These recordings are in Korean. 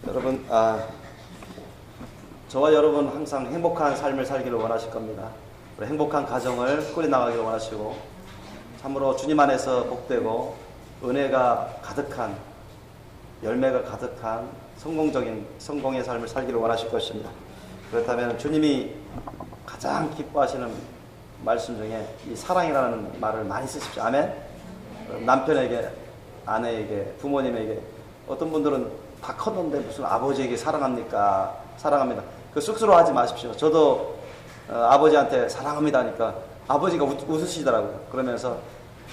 여러분, 저와 여러분 항상 행복한 삶을 살기를 원하실 겁니다. 행복한 가정을 꾸려나가기를 원하시고, 참으로 주님 안에서 복되고 은혜가 가득한, 열매가 가득한 성공의 삶을 살기를 원하실 것입니다. 그렇다면 주님이 가장 기뻐하시는 말씀 중에 이 사랑이라는 말을 많이 쓰십시오. 아멘. 남편에게, 아내에게, 부모님에게. 어떤 분들은 다 컸는데 무슨 아버지에게 사랑합니까? 사랑합니다. 그 쑥스러워하지 마십시오. 저도 아버지한테 사랑합니다 하니까 아버지가 웃으시더라고요. 그러면서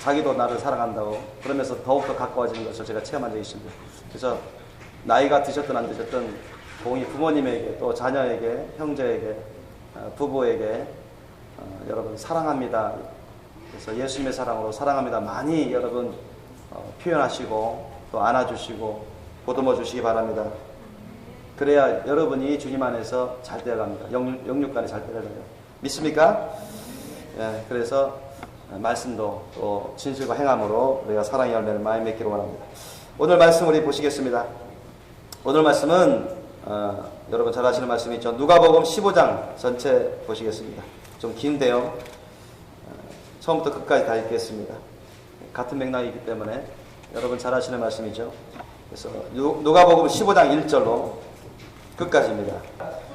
자기도 나를 사랑한다고, 그러면서 더욱더 가까워지는 것을 제가 체험한 적이 있습니다. 그래서 나이가 드셨든 안 드셨든 공이 부모님에게, 또 자녀에게, 형제에게, 부부에게 여러분 사랑합니다. 그래서 예수님의 사랑으로 사랑합니다 많이 여러분 표현하시고 또 안아주시고 보듬어 주시기 바랍니다. 그래야 여러분이 주님 안에서 잘 되어갑니다. 영육간에 잘 되어가요. 믿습니까? 예, 그래서 말씀도 또 진실과 행함으로 우리가 사랑의 열매를 많이 맺기를 원합니다. 오늘 말씀 우리 보시겠습니다. 오늘 말씀은 여러분 잘 아시는 말씀이죠. 누가복음 15장 전체 보시겠습니다. 좀 긴데요. 처음부터 끝까지 다 읽겠습니다. 같은 맥락이기 때문에 여러분 잘 아시는 말씀이죠. 그래서 누가복음 15장 1절로 끝까지입니다.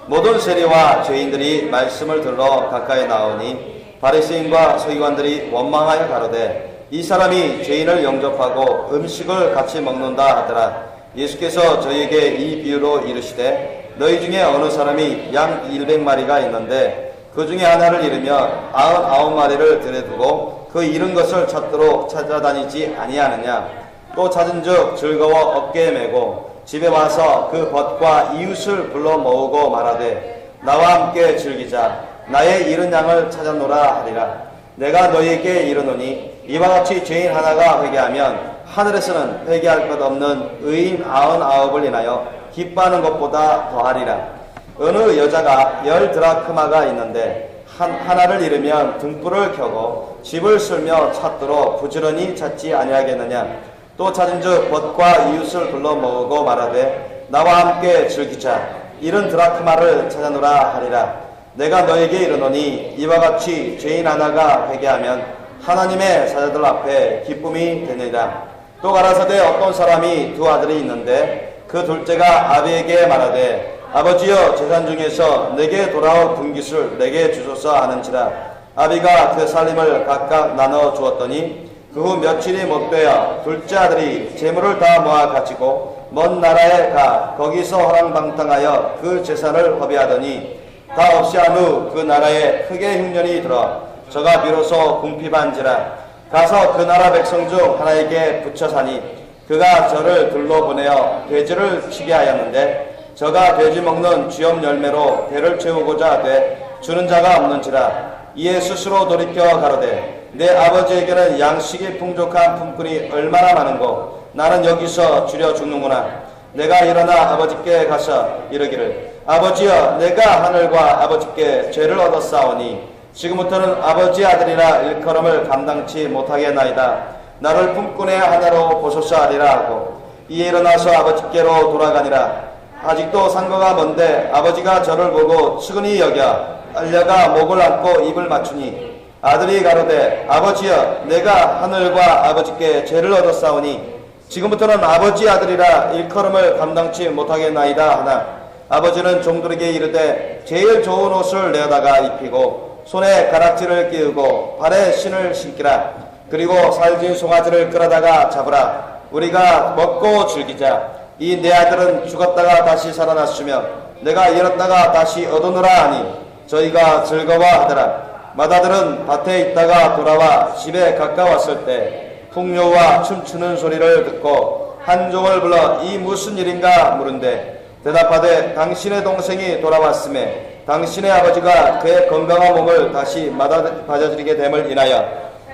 모든 세리와 죄인들이 말씀을 들러 가까이 나오니 바리새인과 서기관들이 원망하여 가로되 이 사람이 죄인을 영접하고 음식을 같이 먹는다 하더라. 예수께서 저희에게 이 비유로 이르시되 너희 중에 어느 사람이 양 100마리가 있는데 그 중에 하나를 잃으면 99마리를 들여두고 그 잃은 것을 찾도록 찾아다니지 아니하느냐. 또 찾은즉 즐거워 어깨에 메고 집에 와서 그 벗과 이웃을 불러 모으고 말하되 나와 함께 즐기자. 나의 잃은 양을 찾아노라 하리라. 내가 너희에게 이르노니 이와 같이 죄인 하나가 회개하면 하늘에서는 회개할 것 없는 의인 99을 인하여 기뻐하는 것보다 더하리라. 어느 여자가 10드라크마가 있는데 하나를 잃으면 등불을 켜고 집을 쓸며 찾도록 부지런히 찾지 아니하겠느냐. 또 찾은즉 벗과 이웃을 불러 모으고 말하되 나와 함께 즐기자. 잃은 드라크마를 찾아노라 하리라. 내가 너에게 이르노니 이와 같이 죄인 하나가 회개하면 하나님의 사자들 앞에 기쁨이 되느니라. 또 가라사대 어떤 사람이 두 아들이 있는데 그 둘째가 아비에게 말하되 아버지여 재산 중에서 내게 돌아올 분깃을 내게 주소서 하는지라. 아비가 그 살림을 각각 나눠 주었더니 그 후 며칠이 못 되어 둘째 아들이 재물을 다 모아 가지고 먼 나라에 가 거기서 허랑방탕하여 그 재산을 허비하더니 다 없이 한 후 그 나라에 크게 흉년이 들어 저가 비로소 궁핍한지라. 가서 그 나라 백성 중 하나에게 붙여 사니 그가 저를 둘러보내어 돼지를 치게 하였는데 저가 돼지 먹는 쥐염 열매로 배를 채우고자 하되 주는 자가 없는지라. 이에 스스로 돌이켜 가로되 내 아버지에게는 양식이 풍족한 품꾼이 얼마나 많은고 나는 여기서 줄여 죽는구나. 내가 일어나 아버지께 가서 이르기를 아버지여 내가 하늘과 아버지께 죄를 얻었사오니 지금부터는 아버지 아들이라 일컬음을 감당치 못하겠나이다. 나를 품꾼의 하나로 보소서 하리라 하고 이에 일어나서 아버지께로 돌아가니라. 아직도 상거가 먼데 아버지가 저를 보고 측은히 여겨 알려가 목을 안고 입을 맞추니 아들이 가로되 아버지여 내가 하늘과 아버지께 죄를 얻었사오니 지금부터는 아버지 아들이라 일컬음을 감당치 못하겠나이다 하나 아버지는 종들에게 이르되 제일 좋은 옷을 내어다가 입히고 손에 가락지를 끼우고 발에 신을 신기라. 그리고 살진 송아지를 끌어다가 잡으라. 우리가 먹고 즐기자. 이 내 아들은 죽었다가 다시 살아났으며 내가 잃었다가 다시 얻으노라 하니 저희가 즐거워하더라. 맏아들은 밭에 있다가 돌아와 집에 가까웠을 때 풍요와 춤추는 소리를 듣고 한 종을 불러 이 무슨 일인가 물은데 대답하되 당신의 동생이 돌아왔음에 당신의 아버지가 그의 건강한 몸을 다시 맞아들이게 됨을 인하여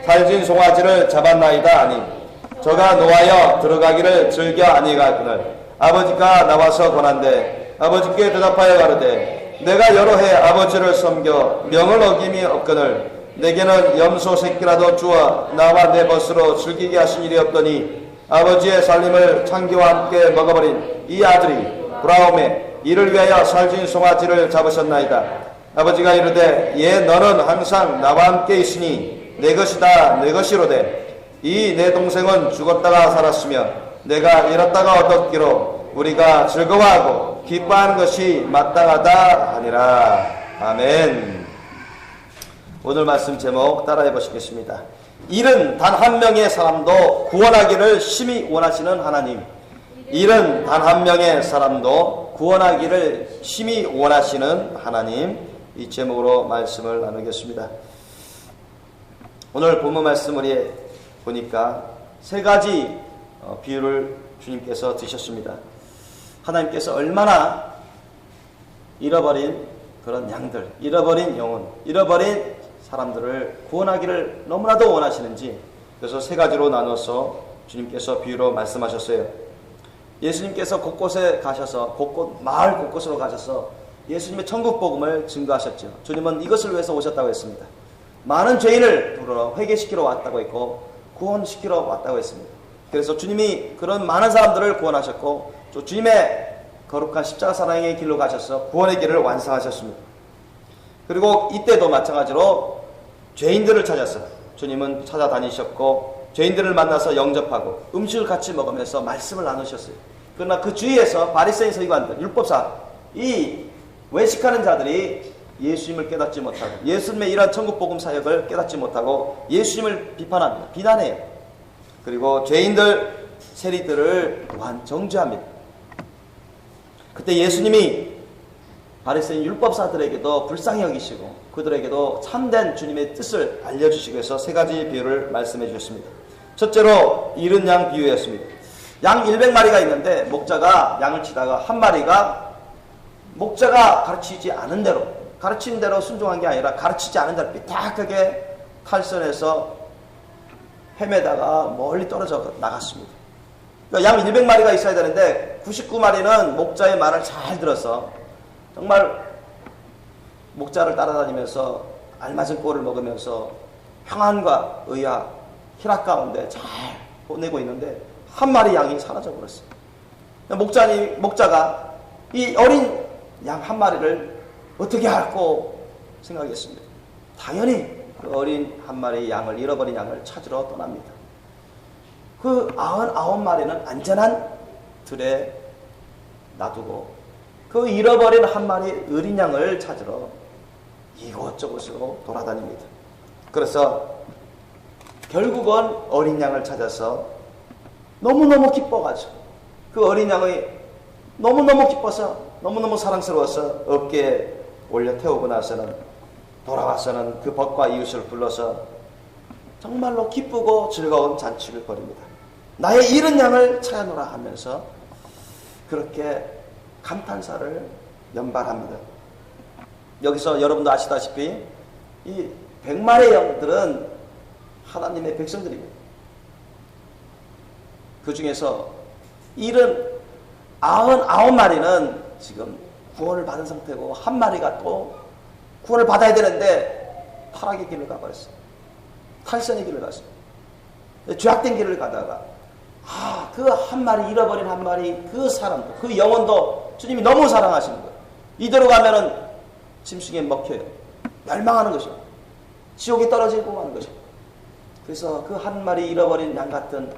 살진 송아지를 잡았나이다 하니 저가 노하여 들어가기를 즐겨 아니하거늘 아버지가 나와서 권한대 아버지께 대답하여 가로되 내가 여러 해 아버지를 섬겨 명을 어김이 없거늘 내게는 염소 새끼라도 주어 나와 내 벗으로 즐기게 하신 일이 없더니 아버지의 살림을 창기와 함께 먹어버린 이 아들이 돌아오매 이를 위하여 살찐 송아지를 잡으셨나이다. 아버지가 이르되 예 너는 항상 나와 함께 있으니 내 것이다 내 것이로되 이 내 동생은 죽었다가 살았으며 내가 잃었다가 얻었기로 우리가 즐거워하고 기뻐하는 것이 마땅하다 하니라. 아멘. 오늘 말씀 제목 따라해 보시겠습니다. 일은 단 한 명의 사람도 구원하기를 심히 원하시는 하나님. 일은 단 한 명의 사람도 구원하기를 심히 원하시는 하나님. 이 제목으로 말씀을 나누겠습니다. 오늘 본문 말씀 우리 보니까 세 가지 비유를 주님께서 드셨습니다. 하나님께서 얼마나 잃어버린 그런 양들, 잃어버린 영혼, 잃어버린 사람들을 구원하기를 너무나도 원하시는지, 그래서 세 가지로 나눠서 주님께서 비유로 말씀하셨어요. 예수님께서 곳곳에 가셔서 마을 곳곳으로 가셔서 예수님의 천국 복음을 증거하셨죠. 주님은 이것을 위해서 오셨다고 했습니다. 많은 죄인을 부르러 회개시키러 왔다고 했고 구원시키러 왔다고 했습니다. 그래서 주님이 그런 많은 사람들을 구원하셨고 또 주님의 거룩한 십자가 사랑의 길로 가셔서 구원의 길을 완성하셨습니다. 그리고 이때도 마찬가지로 죄인들을 찾아서 주님은 찾아다니셨고 죄인들을 만나서 영접하고 음식을 같이 먹으면서 말씀을 나누셨어요. 그러나 그 주위에서 바리새인 서기관들, 율법사, 이 외식하는 자들이 예수님을 깨닫지 못하고 예수님의 이러한 천국복음 사역을 깨닫지 못하고 예수님을 비판합니다. 비난해요. 그리고 죄인들, 세리들을 또한 정죄합니다. 그때 예수님이 바리새인 율법사들에게도 불쌍히 여기시고 그들에게도 참된 주님의 뜻을 알려주시기 위해서 세 가지 비유를 말씀해 주셨습니다. 첫째로 잃은 양 비유였습니다. 양 100마리가 있는데 목자가 양을 치다가 한 마리가 목자가 가르치지 않은 대로, 가르치는 대로 순종한 게 아니라 가르치지 않은 대로 삐딱하게 탈선해서 헤매다가 멀리 떨어져 나갔습니다. 그러니까 양 100마리가 있어야 되는데 99마리는 목자의 말을 잘 들어서 정말 목자를 따라다니면서 알맞은 꼴을 먹으면서 평안과 의와 희락 가운데 잘 보내고 있는데 한 마리 양이 사라져버렸어요. 목자가 이 어린 양 한 마리를 어떻게 할고 생각했습니다. 당연히 그 어린 한 마리 양을, 잃어버린 양을 찾으러 떠납니다. 그 99마리는 안전한 들에 놔두고 그 잃어버린 한 마리 어린 양을 찾으러 이곳저곳으로 돌아다닙니다. 그래서 결국은 어린 양을 찾아서 너무너무 기뻐가지고 그 어린 양의 너무너무 기뻐서 너무너무 사랑스러워서 어깨에 올려 태우고 나서는 돌아와서는 그 벗과 이웃을 불러서 정말로 기쁘고 즐거운 잔치를 벌입니다. 나의 잃은 양을 찾아노라 하면서 그렇게 감탄사를 연발합니다. 여기서 여러분도 아시다시피 이 100마리의 양들은 하나님의 백성들입니다. 그 중에서 잃은 99마리는 지금 구원을 받은 상태고 한 마리가 또 구원을 받아야 되는데 타락의 길을 가버렸어요. 탈선의 길을 갔어요. 죄악된 길을 가다가 그 한 마리, 잃어버린 한 마리 그 사람도, 그 영혼도 주님이 너무 사랑하시는 거예요. 이대로 가면은 짐승에 먹혀요. 멸망하는 것이에요. 지옥에 떨어지고 하는 것이에요. 그래서 그 한 마리 잃어버린 양 같은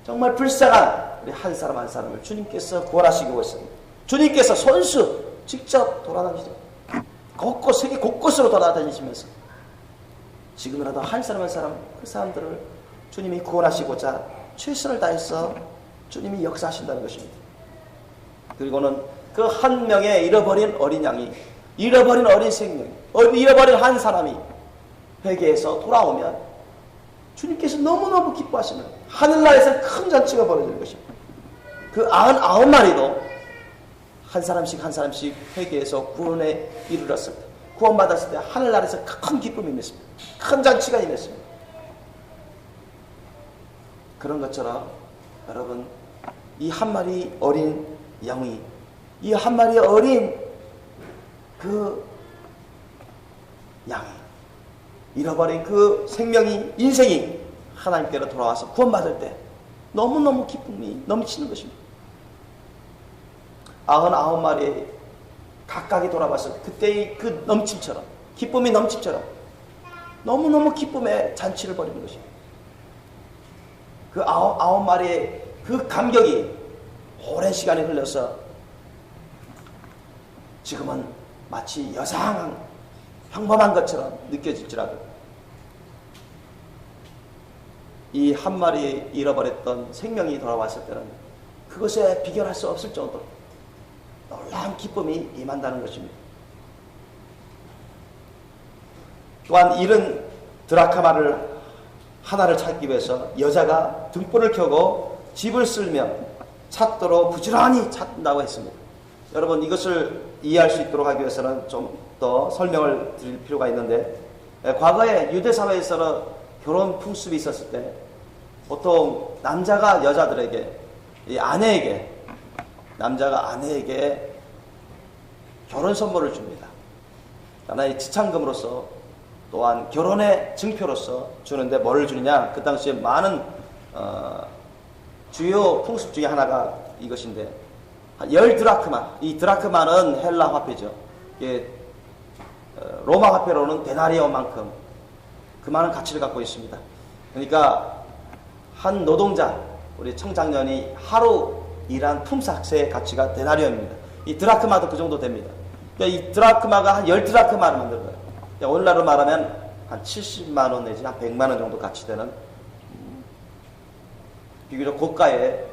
정말 불쌍한 우리 한 사람 한 사람을 주님께서 구원하시기 위해서입니다. 주님께서 손수 직접 돌아다니시죠. 세계 곳곳으로 돌아다니시면서 지금이라도 한 사람 한 사람 그 사람들을 주님이 구원하시고자 최선을 다해서 주님이 역사하신다는 것입니다. 그리고는 그 한 명의 잃어버린 어린 양이, 잃어버린 어린 생명, 잃어버린 한 사람이 회개해서 돌아오면 주님께서 너무너무 기뻐하시는 하늘나라에서 큰 잔치가 벌어지는 것입니다. 그 99마리도 한 사람씩 한 사람씩 회개해서 구원에 이르렀을 때, 구원받았을 때 하늘나라에서 큰 기쁨이 임했습니다. 큰 잔치가 임했습니다. 그런 것처럼 여러분, 이 한 마리 어린 양이, 이 한 마리 어린 그 양이, 잃어버린 그 생명이, 인생이 하나님께로 돌아와서 구원받을 때 너무너무 기쁨이 넘치는 것입니다. 99마리 각각이 돌아왔을 그때의 그 넘침처럼, 기쁨이 넘침처럼 너무너무 기쁨의 잔치를 벌이는 것입니다. 그 99마리의 그 감격이 오랜 시간이 흘러서 지금은 마치 여상한 평범한 것처럼 느껴질지라도 이 한 마리 잃어버렸던 생명이 돌아왔을 때는 그것에 비견할 수 없을 정도로 놀라운 기쁨이 임한다는 것입니다. 또한 잃은 드라크마를 하나를 찾기 위해서 여자가 등불을 켜고 집을 쓸며 찾도록 부지런히 찾는다고 했습니다. 여러분, 이것을 이해할 수 있도록 하기 위해서는 좀 더 설명을 드릴 필요가 있는데, 과거에 유대사회에서는 결혼 풍습이 있었을 때 보통 남자가 여자들에게, 이 아내에게, 남자가 아내에게 결혼 선물을 줍니다. 하나의 지참금으로서, 또한 결혼의 증표로서 주는데 뭘 주느냐? 그 당시에 많은 주요 풍습 중에 하나가 이것인데, 10드라크마, 이 드라크마는 헬라 화폐죠. 이게 로마 화폐로는 데나리온만큼 그 많은 가치를 갖고 있습니다. 그러니까 한 노동자, 우리 청장년이 하루 일한 품삯의 가치가 데나리온입니다. 이 드라크마도 그 정도 됩니다. 그러니까 이 드라크마가 한 10드라크마를 만든 거예요. 그러니까 오늘날로 말하면 한 70만 원 내지 한 100만 원 정도 가치 되는 비교적 고가의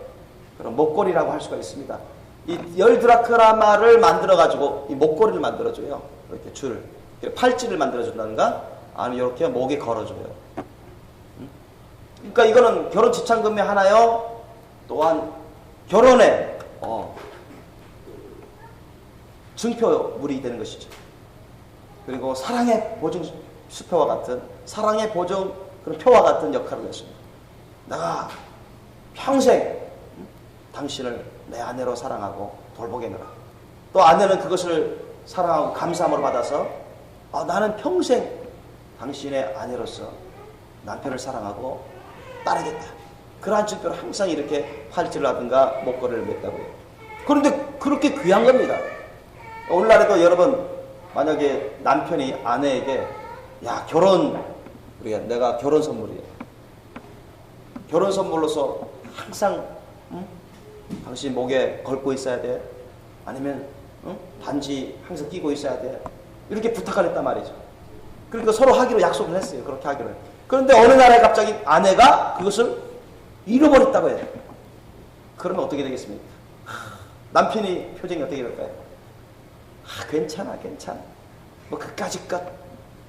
그런 목걸이라고 할 수가 있습니다. 이 10드라크마를 만들어가지고 이 목걸이를 만들어줘요. 이렇게 줄, 팔찌를 만들어준다든가, 아니면 이렇게 목에 걸어줘요. 그러니까 이거는 결혼 지참금의 하나요, 또한 결혼의 증표물이 되는 것이죠. 그리고 사랑의 보증 수표와 같은, 사랑의 보증 그런 표와 같은 역할을 했습니다. 내가 평생 당신을 내 아내로 사랑하고 돌보겠노라. 또 아내는 그것을 사랑하고 감사함으로 받아서 나는 평생 당신의 아내로서 남편을 사랑하고 따르겠다. 그러한 증표로 항상 이렇게 팔찌를 하든가 목걸이를 맸다고 해요. 그런데 그렇게 귀한 겁니다. 오늘날에도 여러분, 만약에 남편이 아내에게 야, 내가 결혼 선물이야. 결혼 선물로서 항상 당신 목에 걸고 있어야 돼. 아니면 반지 항상 끼고 있어야 돼. 이렇게 부탁을 했단 말이죠. 그러니까 서로 하기로 약속을 했어요. 그렇게 하기로. 그런데 어느 날에 갑자기 아내가 그것을 잃어버렸다고 해요. 그러면 어떻게 되겠습니까? 남편이 표정이 어떻게 될까요? 괜찮아. 뭐 그까짓 것.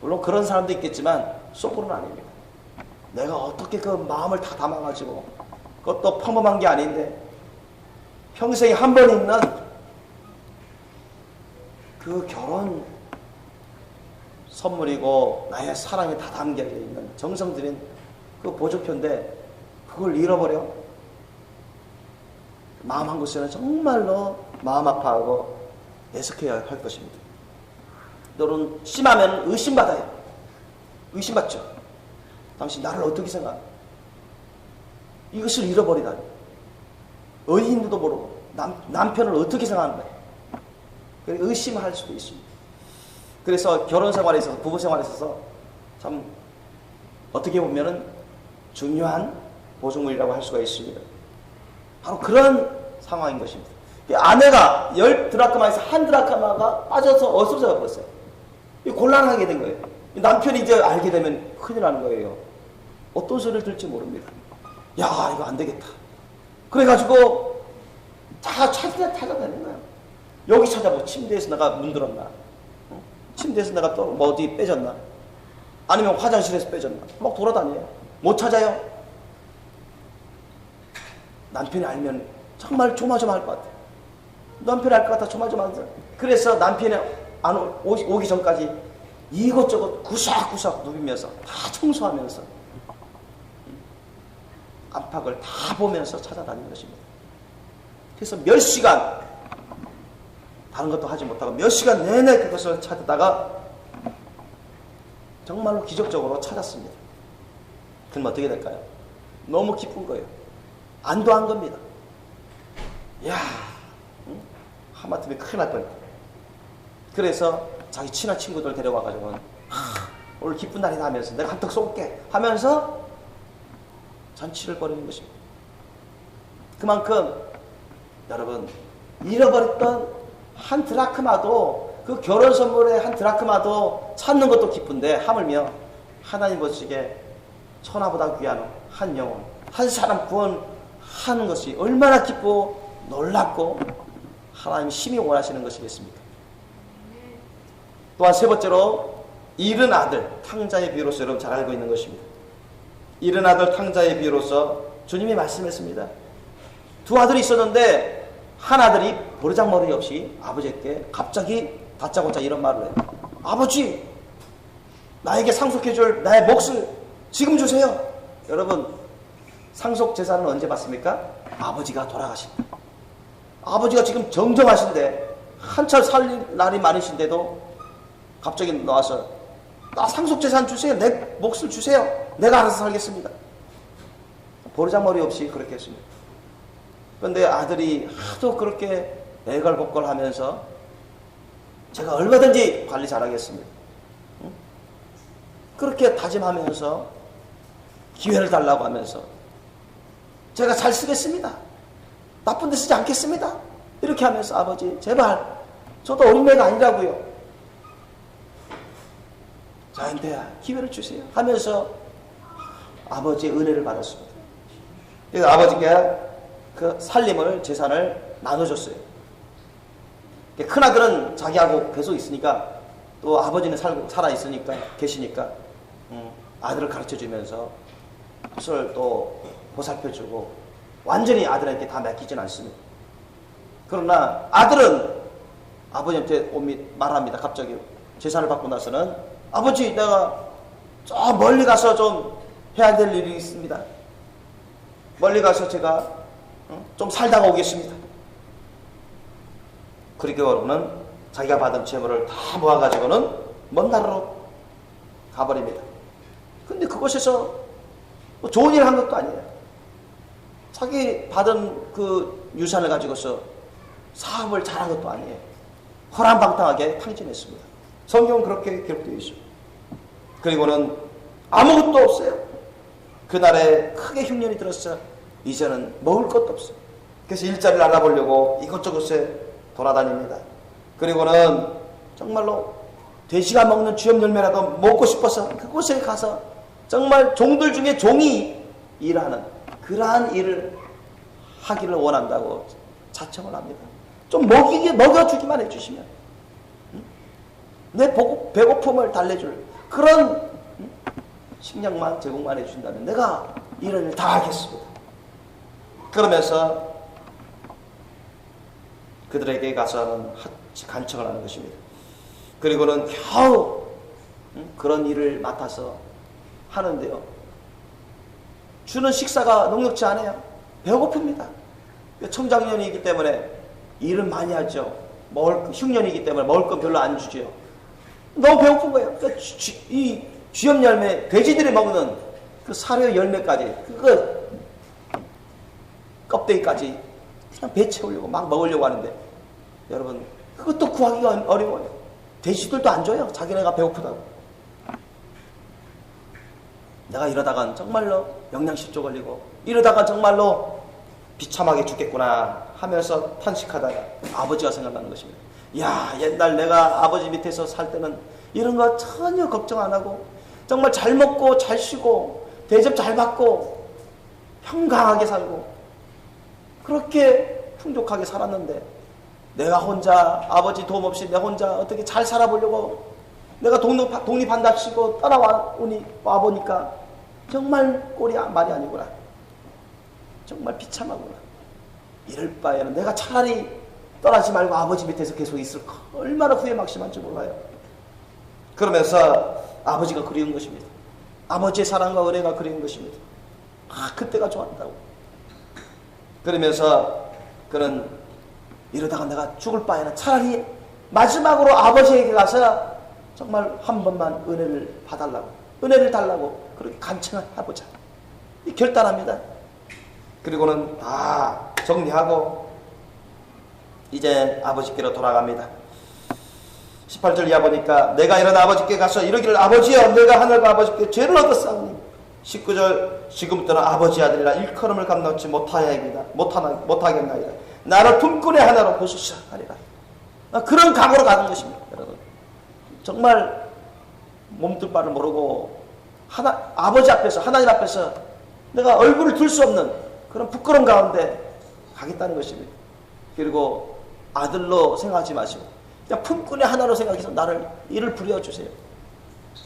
물론 그런 사람도 있겠지만 속으로는 아닙니다. 내가 어떻게 그 마음을 다 담아가지고, 그것도 평범한 게 아닌데 평생에 한 번 있는 그 결혼 선물이고 나의 사랑이 다 담겨져 있는 정성 들인 그 보조표인데 그걸 잃어버려? 마음 한 곳에는 정말로 마음 아파하고 애석해야 할 것입니다. 너는 심하면 의심받아요. 의심받죠. 당신 나를 어떻게 생각해? 이것을 잃어버리다니. 어디 있는지도 모르고 남편을 어떻게 생각하는 거예요? 의심할 수도 있습니다. 그래서 결혼 생활에 있어서, 부부 생활에 있어서 참 어떻게 보면은 중요한 보증물이라고 할 수가 있습니다. 바로 그런 상황인 것입니다. 아내가 10드라크마에서 한 드라크마가 빠져서 없어져 버렸어요. 곤란하게 된 거예요. 남편이 이제 알게 되면 큰일 나는 거예요. 어떤 소리를 들지 모릅니다. 야, 이거 안 되겠다. 그래가지고 찾아다니는 거예요. 여기 찾아보고, 침대에서 내가 문들었나? 침대에서 내가 또 뭐 어디 빼졌나? 아니면 화장실에서 빼졌나? 막 돌아다녀요. 못 찾아요. 남편이 알면 정말 조마조마할 것 같아요. 남편이 알 것 같아 조마조마하죠. 그래서 남편이 오기 전까지 이것저것 구석구석 누비면서 다 청소하면서 안팎을 다 보면서 찾아다니는 것입니다. 그래서 몇 시간, 다른 것도 하지 못하고 몇 시간 내내 그것을 찾다가 정말로 기적적으로 찾았습니다. 그럼 어떻게 될까요? 너무 기쁜 거예요. 안도한 겁니다. 야, 하마터면 큰일 날 뻔했다. 그래서 자기 친한 친구들 데려와가지고는 오늘 기쁜 날이다 하면서 내가 한턱 쏠게 하면서 잔치를 벌이는 것입니다. 그만큼 여러분 잃어버렸던 한 드라크마도 그 결혼 선물의 한 드라크마도 찾는 것도 기쁜데 하물며 하나님 보시기에 천하보다 귀한 한 영혼 한 사람 구원하는 것이 얼마나 기쁘고 놀랍고 하나님이 심히 원하시는 것이겠습니까? 또한 세 번째로 잃은 아들 탕자의 비유로서 여러분 잘 알고 있는 것입니다. 잃은 아들 탕자의 비유로서 주님이 말씀했습니다. 두 아들이 있었는데 한 아들이 버르장머리 없이 아버지께 갑자기 다짜고짜 이런 말을 해요. 아버지, 나에게 상속해줄 나의 몫을 지금 주세요. 여러분, 상속재산은 언제 받습니까? 아버지가 돌아가실 때. 아버지가 지금 정정하신데 한참 살 날이 많으신데도 갑자기 나와서 나 상속재산 주세요. 내 몫을 주세요. 내가 알아서 살겠습니다. 버르장머리 없이 그렇게 했습니다. 그런데 아들이 하도 그렇게 애걸복걸하면서 제가 얼마든지 관리 잘하겠습니다. 그렇게 다짐하면서 기회를 달라고 하면서 제가 잘 쓰겠습니다. 나쁜 데 쓰지 않겠습니다. 이렇게 하면서 아버지 제발 저도 어린애가 아니라고요. 저한테 기회를 주세요 하면서 아버지의 은혜를 받았습니다. 그래서 아버지께 그 살림을 재산을 나눠줬어요. 큰아들은 자기하고 계속 있으니까 또 아버지는 살아있으니까 계시니까 아들을 가르쳐주면서 그것을 또 보살펴주고 완전히 아들에게 다 맡기진 않습니다. 그러나 아들은 아버지한테 말합니다. 갑자기 재산을 받고 나서는 아버지 내가 저 멀리 가서 좀 해야 될 일이 있습니다. 멀리 가서 제가 좀 살다가 오겠습니다. 그리고는 자기가 받은 재물을 다 모아가지고는 먼 나라로 가버립니다. 근데 그곳에서 뭐 좋은 일을 한 것도 아니에요. 자기 받은 그 유산을 가지고서 사업을 잘한 것도 아니에요. 허랑방탕하게 탕진했습니다. 성경은 그렇게 기록되어 있어요. 그리고는 아무것도 없어요. 그날에 크게 흉년이 들었어. 이제는 먹을 것도 없어요. 그래서 일자리를 알아보려고 이곳저곳에 돌아다닙니다. 그리고는 정말로 돼지가 먹는 쥐염 열매라도 먹고 싶어서 그곳에 가서 정말 종들 중에 종이 일하는 그러한 일을 하기를 원한다고 자청을 합니다. 좀 먹여주기만 해주시면 내 배고픔을 달래줄 그런 식량만 제공만 해준다면 내가 이런 일 다 하겠습니다. 그러면서 그들에게 가서는 간청을 하는 것입니다. 그리고는 겨우 그런 일을 맡아서 하는데요. 주는 식사가 녹록지 않아요. 배고픕니다. 청장년이기 때문에 일은 많이 하죠. 흉년이기 때문에 먹을 건 별로 안 주죠. 너무 배고픈 거예요. 그러니까 이 쥐염 열매, 돼지들이 먹는 그 사료 열매까지, 그거 껍데기까지 그냥 배 채우려고 막 먹으려고 하는데, 여러분, 그것도 구하기가 어려워요. 돼지들도 안 줘요. 자기네가 배고프다고. 내가 이러다간 정말로 영양실조 걸리고, 이러다가 정말로 비참하게 죽겠구나 하면서 탄식하다가 아버지가 생각나는 것입니다. 야, 옛날 내가 아버지 밑에서 살 때는 이런 거 전혀 걱정 안 하고 정말 잘 먹고 잘 쉬고 대접 잘 받고 평강하게 살고 그렇게 풍족하게 살았는데 내가 혼자 아버지 도움 없이 내 혼자 어떻게 잘 살아보려고 내가 독립한답시고 와보니까 정말 꼴이 말이 아니구나. 정말 비참하구나. 이럴 바에는 내가 차라리 떠나지 말고 아버지 밑에서 계속 있을까. 얼마나 후회 막심한지 몰라요. 그러면서 아버지가 그리운 것입니다. 아버지의 사랑과 은혜가 그리운 것입니다. 아, 그때가 좋았다고. 그러면서 그는 이러다가 내가 죽을 바에는 차라리 마지막으로 아버지에게 가서 정말 한 번만 은혜를 봐달라고, 은혜를 달라고 그렇게 간청을 해보자. 결단합니다. 그리고는 다 정리하고 이제 아버지께로 돌아갑니다. 18절 이하 보니까 내가 일어나 아버지께 가서 이르기를 아버지여 내가 하늘과 아버지께 죄를 얻었사오니 19절 지금부터는 아버지 아들이라 일컬음을 감당치 못하겠나이다. 나를 품꾼의 하나로 보시시라 하리라. 그런 각오로 가는 것입니다. 여러분 정말 몸둘 바를 모르고 아버지 앞에서 하나님 앞에서 내가 얼굴을 들 수 없는 그런 부끄러움 가운데 가겠다는 것입니다. 그리고 아들로 생각하지 마시고 그냥 품꾼의 하나로 생각해서 나를 일을 부려주세요.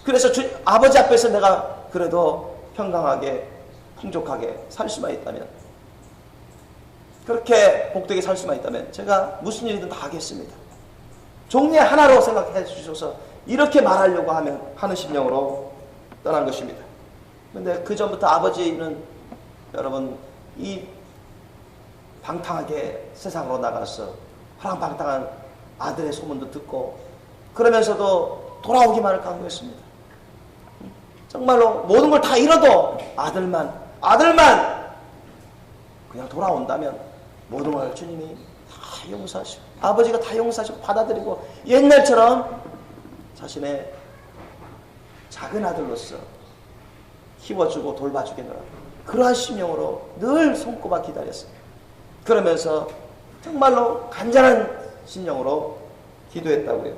그래서 아버지 앞에서 내가 그래도 평강하게 풍족하게 살 수만 있다면, 그렇게 복되게 살 수만 있다면 제가 무슨 일이든 다 하겠습니다. 종의 하나로 생각해 주셔서 이렇게 말하려고 하는 심령으로 떠난 것입니다. 그런데 그 전부터 아버지는 여러분 이 방탕하게 세상으로 나가서 화랑방탕한 아들의 소문도 듣고 그러면서도 돌아오기만을 강요했습니다. 정말로 모든 걸 다 잃어도 아들만 그냥 돌아온다면 모든 걸 주님이 다 용서하시고 아버지가 다 용서하시고 받아들이고 옛날처럼 자신의 작은 아들로서 키워주고 돌봐주겠노라, 그러한 심령으로 늘 손꼽아 기다렸습니다. 그러면서 정말로 간절한 심령으로 기도했다고요.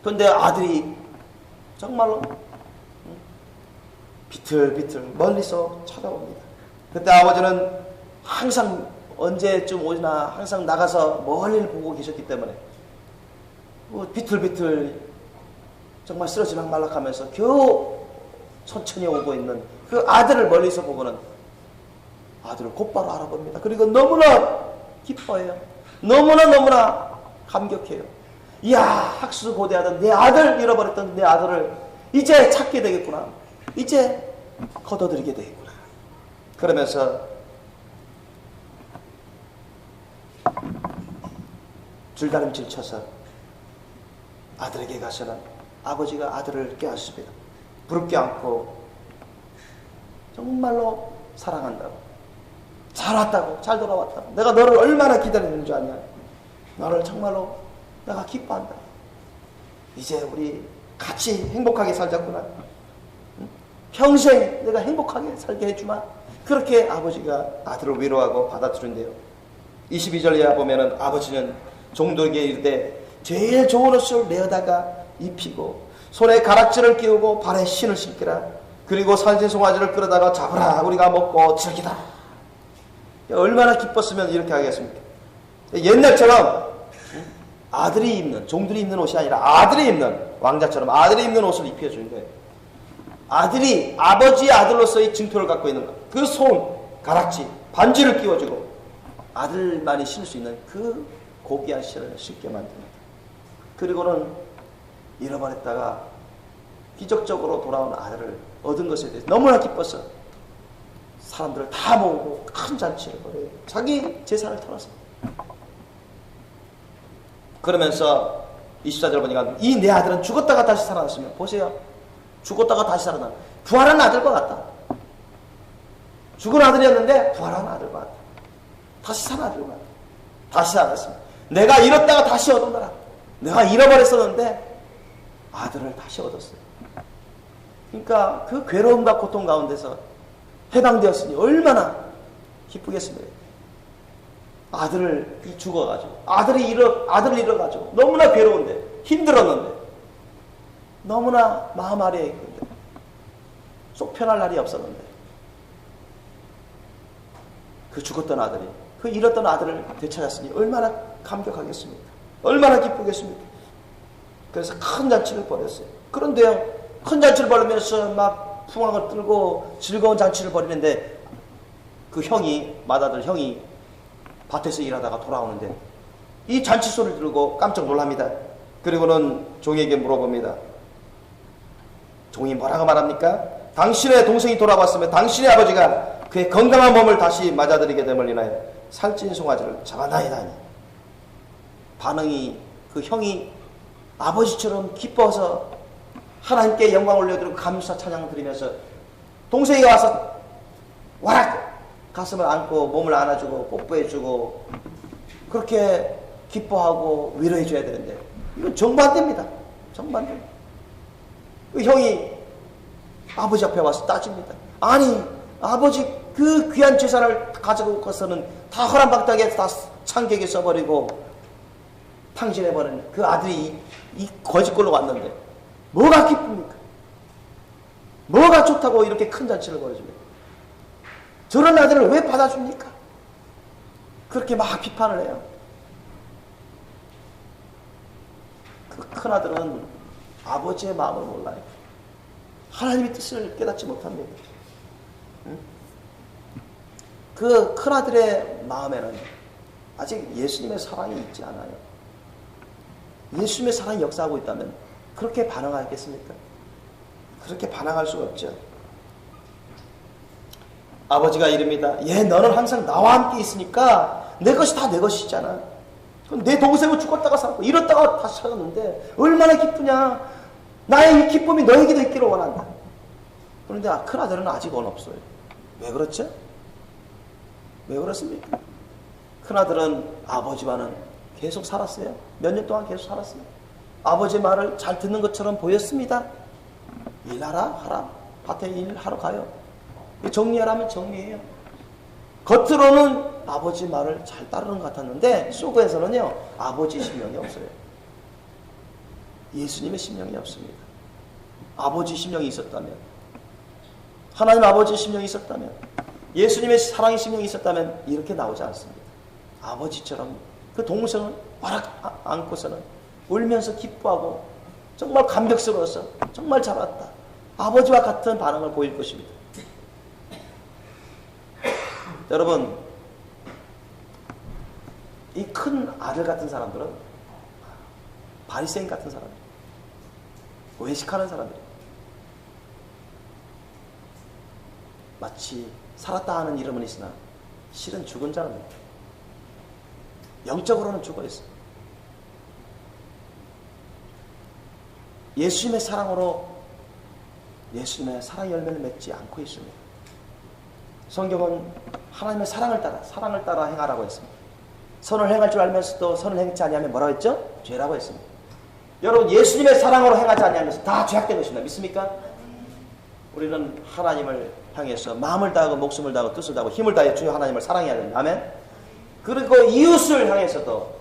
그런데 아들이 정말로 비틀비틀 멀리서 쳐다봅니다. 그때 아버지는 항상 언제쯤 오나 항상 나가서 멀리를 보고 계셨기 때문에 비틀비틀 정말 쓰러지락 말락하면서 겨우 천천히 오고 있는 그 아들을 멀리서 보고는 아들을 곧바로 알아봅니다. 그리고 너무나 기뻐해요. 너무나 감격해요. 이야, 학수고대하던 내 아들, 잃어버렸던 내 아들을 이제 찾게 되겠구나. 이제 거둬들이게 되겠구나. 그러면서 줄다림질 쳐서 아들에게 가서는 아버지가 아들을 껴안습니다. 부릅게 안고 정말로 사랑한다고, 잘 왔다고, 잘 돌아왔다고, 내가 너를 얼마나 기다리는 줄 아냐, 너를 정말로 내가 기뻐한다, 이제 우리 같이 행복하게 살자꾸나, 평생 내가 행복하게 살게 해주마. 그렇게 아버지가 아들을 위로하고 받아주는데요. 22절 이하 보면은 아버지는 종들에게 이르되 제일 좋은 옷을 내어다가 입히고 손에 가락지를 끼우고 발에 신을 신기라. 그리고 살진 송아지를 끌어다가 잡으라. 우리가 먹고 즐기다. 얼마나 기뻤으면 이렇게 하겠습니까? 옛날처럼 아들이 입는, 종들이 입는 옷이 아니라 아들이 입는, 왕자처럼 아들이 입는 옷을 입혀주는 거예요. 아들이 아버지의 아들로서의 증표를 갖고 있는 것, 그 손, 가락지, 반지를 끼워주고 아들만이 신을 수 있는 그 고귀한 신을 신게 만듭니다. 그리고는 잃어버렸다가 기적적으로 돌아온 아들을 얻은 것에 대해서 너무나 기뻐서 사람들을 다 모으고 큰 잔치를 벌여요. 자기 재산을 털어서. 그러면서 24절 보니까 이 내 아들은 죽었다가 다시 살아났으면, 보세요, 죽었다가 다시 살아난 부활한 아들과 같다. 죽은 아들이었는데 부활한 아들과 같다. 다시 산 아들과 같다. 다시 살았습니다. 내가 잃었다가 다시 얻었노라. 내가 잃어버렸었는데 아들을 다시 얻었어요. 그러니까 그 괴로움과 고통 가운데서 해방되었으니 얼마나 기쁘겠습니까? 아들을 죽어가지고 아들을 잃어가지고 너무나 괴로운데, 힘들었는데, 너무나 마음 아래에 있는데 속 편할 날이 없었는데 그 죽었던 아들이, 그 잃었던 아들을 되찾았으니 얼마나 감격하겠습니까? 얼마나 기쁘겠습니까? 그래서 큰 잔치를 벌였어요. 그런데요, 큰 잔치를 벌이면서 막 풍악을 들고 즐거운 잔치를 벌이는데 그 맏아들 형이 밭에서 일하다가 돌아오는데 이 잔치 소리를 들고 깜짝 놀랍니다. 그리고는 종에게 물어봅니다. 종이 뭐라고 말합니까? 당신의 동생이 돌아왔으면 당신의 아버지가 그의 건강한 몸을 다시 맞아들이게 됨을 인하여 살찐 송아지를 잡아나이다니. 반응이, 그 형이 아버지처럼 기뻐서 하나님께 영광 올려드리고 감사 찬양 드리면서 동생이 와서 와락 가슴을 안고 몸을 안아주고 뽀뽀해주고 그렇게 기뻐하고 위로해 줘야 되는데 이건 정반대입니다. 정반대. 그 형이 아버지 앞에 와서 따집니다. 아니 아버지 그 귀한 재산을 가지고 가서는 다 허랑방탕에 다 창객에 써버리고 탕진해버린 그 아들이 이 거짓골로 왔는데 뭐가 기쁩니까? 뭐가 좋다고 이렇게 큰 잔치를 벌여줍니까? 저런 아들을 왜 받아줍니까? 그렇게 막 비판을 해요. 그 큰아들은 아버지의 마음을 몰라요. 하나님의 뜻을 깨닫지 못합니다. 그 큰아들의 마음에는 아직 예수님의 사랑이 있지 않아요. 예수님의 사랑이 역사하고 있다면 그렇게 반응하겠습니까? 그렇게 반응할 수가 없죠. 아버지가 이릅니다. 얘 너는 항상 나와 함께 있으니까 내 것이 다 내 것이잖아. 그럼 내 동생은 죽었다가 살았고 이렇다가 다시 살았는데 얼마나 기쁘냐. 나의 이 기쁨이 너에게도 있기를 원한다. 그런데 큰아들은 아직 원 없어요. 왜 그렇죠? 왜 그렇습니까? 큰아들은 아버지와는 계속 살았어요. 몇 년 동안 계속 살았어요. 아버지 말을 잘 듣는 것처럼 보였습니다. 일하라 하라. 밭에 일하러 가요. 정리하라면 정리해요. 겉으로는 아버지 말을 잘 따르는 것 같았는데 속에서는요 아버지 심령이 없어요. 예수님의 심령이 없습니다. 아버지 심령이 있었다면, 하나님 아버지 심령이 있었다면, 예수님의 사랑의 심령이 있었다면 이렇게 나오지 않습니다. 아버지처럼 그 동생을 바락 안고서는 울면서 기뻐하고 정말 감격스러워서 정말 잘 왔다. 아버지와 같은 반응을 보일 것입니다. 여러분, 이 큰 아들 같은 사람들은 바리새인 같은 사람들, 외식하는 사람들, 마치 살았다 하는 이름은 있으나 실은 죽은 자입니다. 영적으로는 죽어있어요. 예수님의 사랑으로 예수님의 사랑의 열매를 맺지 않고 있습니다. 성경은 하나님의 사랑을 따라 행하라고 했습니다. 선을 행할 줄 알면서도 선을 행치 아니하면 뭐라고 했죠? 죄라고 했습니다. 여러분, 예수님의 사랑으로 행하지 아니하는 것은 다 죄악된 것입니다. 믿습니까? 우리는 하나님을 향해서 마음을 다하고 목숨을 다하고 뜻을 다하고 힘을 다해 주여 하나님을 사랑해야 된다. 아멘. 그리고 이웃을 향해서도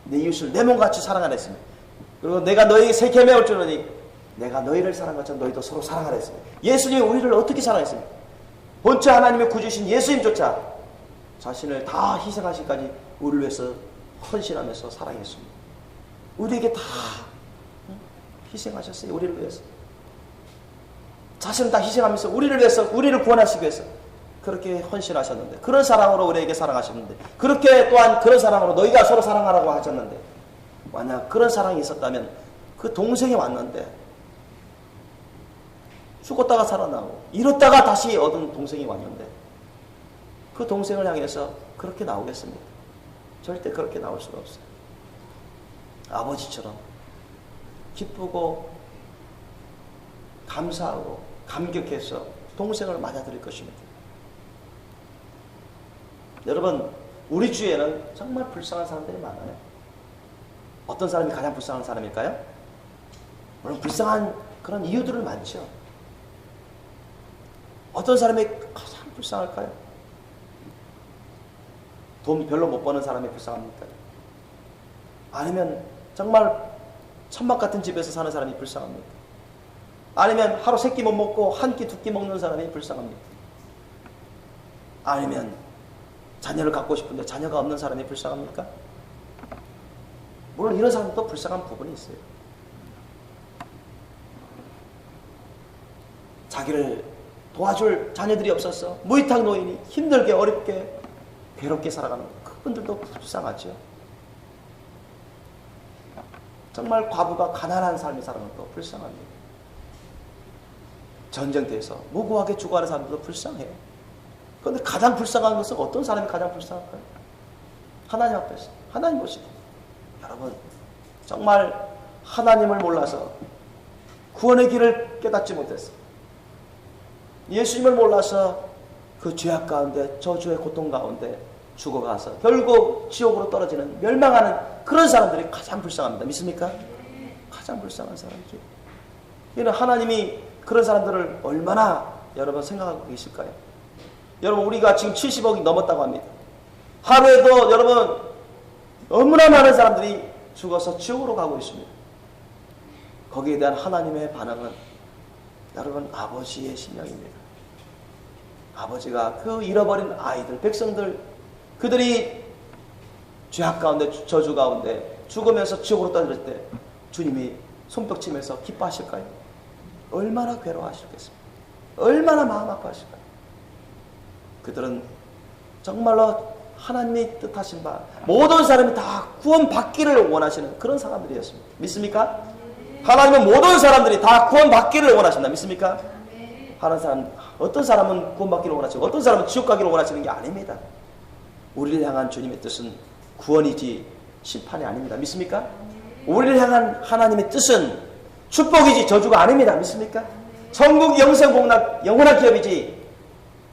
내 이웃을 내 몸같이 사랑하라 했습니다. 그리고 내가 너희에게 세계 메울 줄으니 내가 너희를 사랑한 것처럼 너희도 서로 사랑하라 했습니다. 예수님이 우리를 어떻게 사랑했습니까? 본체 하나님의 구주신 예수님조차 자신을 다 희생하시기까지 우리를 위해서 헌신하면서 사랑했습니다. 우리에게 다 희생하셨어요. 우리를 위해서. 자신을 다 희생하면서 우리를 위해서, 우리를 구원하시기 위해서 그렇게 헌신하셨는데, 그런 사랑으로 우리에게 사랑하셨는데, 그렇게 또한 그런 사랑으로 너희가 서로 사랑하라고 하셨는데, 만약 그런 사랑이 있었다면 그 동생이 왔는데 죽었다가 살아나고 잃었다가 다시 얻은 동생이 왔는데 그 동생을 향해서 그렇게 나오겠습니까? 절대 그렇게 나올 수가 없어요. 아버지처럼 기쁘고 감사하고 감격해서 동생을 맞아들일 것입니다. 여러분, 우리 주위에는 정말 불쌍한 사람들이 많아요. 어떤 사람이 가장 불쌍한 사람일까요? 물론 불쌍한 그런 이유들은 많죠. 어떤 사람이 가장 불쌍할까요? 돈 별로 못 버는 사람이 불쌍합니까? 아니면 정말 천막 같은 집에서 사는 사람이 불쌍합니까? 아니면 하루 세 끼 못 먹고 한 끼, 두 끼 먹는 사람이 불쌍합니까? 아니면 자녀를 갖고 싶은데 자녀가 없는 사람이 불쌍합니까? 물론 이런 사람도 불쌍한 부분이 있어요. 자기를 도와줄 자녀들이 없어서 무위탁 노인이 힘들게 어렵게 괴롭게 살아가는 그분들도 불쌍하죠. 정말 과부가 가난한 삶을 살아가는 것도 불쌍합니다. 전쟁터에서 무고하게 죽어가는 사람들도 불쌍해요. 그런데 가장 불쌍한 것은 어떤 사람이 가장 불쌍할까요? 하나님 앞에서, 하나님 보시고. 여러분, 정말 하나님을 몰라서 구원의 길을 깨닫지 못했어. 예수님을 몰라서 그 죄악 가운데, 저주의 고통 가운데 죽어가서 결국 지옥으로 떨어지는 멸망하는 그런 사람들이 가장 불쌍합니다. 믿습니까? 가장 불쌍한 사람이죠. 이는 하나님이 그런 사람들을 얼마나 여러분 생각하고 계실까요? 여러분 우리가 지금 70억이 넘었다고 합니다. 하루에도 여러분 너무나 많은 사람들이 죽어서 지옥으로 가고 있습니다. 거기에 대한 하나님의 반응은 여러분 아버지의 심령입니다. 아버지가 그 잃어버린 아이들, 백성들, 그들이 죄악 가운데, 저주 가운데 죽으면서 지옥으로 떨어질 때 주님이 손뼉치면서 기뻐하실까요? 얼마나 괴로워하실겠습니까? 얼마나 마음 아파하실까요? 그들은 정말로 하나님이 뜻하신 바 모든 사람이 다 구원받기를 원하시는 그런 사람들이었습니다. 믿습니까? 하나님은 모든 사람들이 다 구원받기를 원하신다. 믿습니까? 하는 사람, 어떤 사람은 구원받기를 원하시고 어떤 사람은 지옥 가기를 원하시는 게 아닙니다. 우리를 향한 주님의 뜻은 구원이지 심판이 아닙니다. 믿습니까? 우리를 향한 하나님의 뜻은 축복이지 저주가 아닙니다. 믿습니까? 천국 영생 공락 영원한 기업이지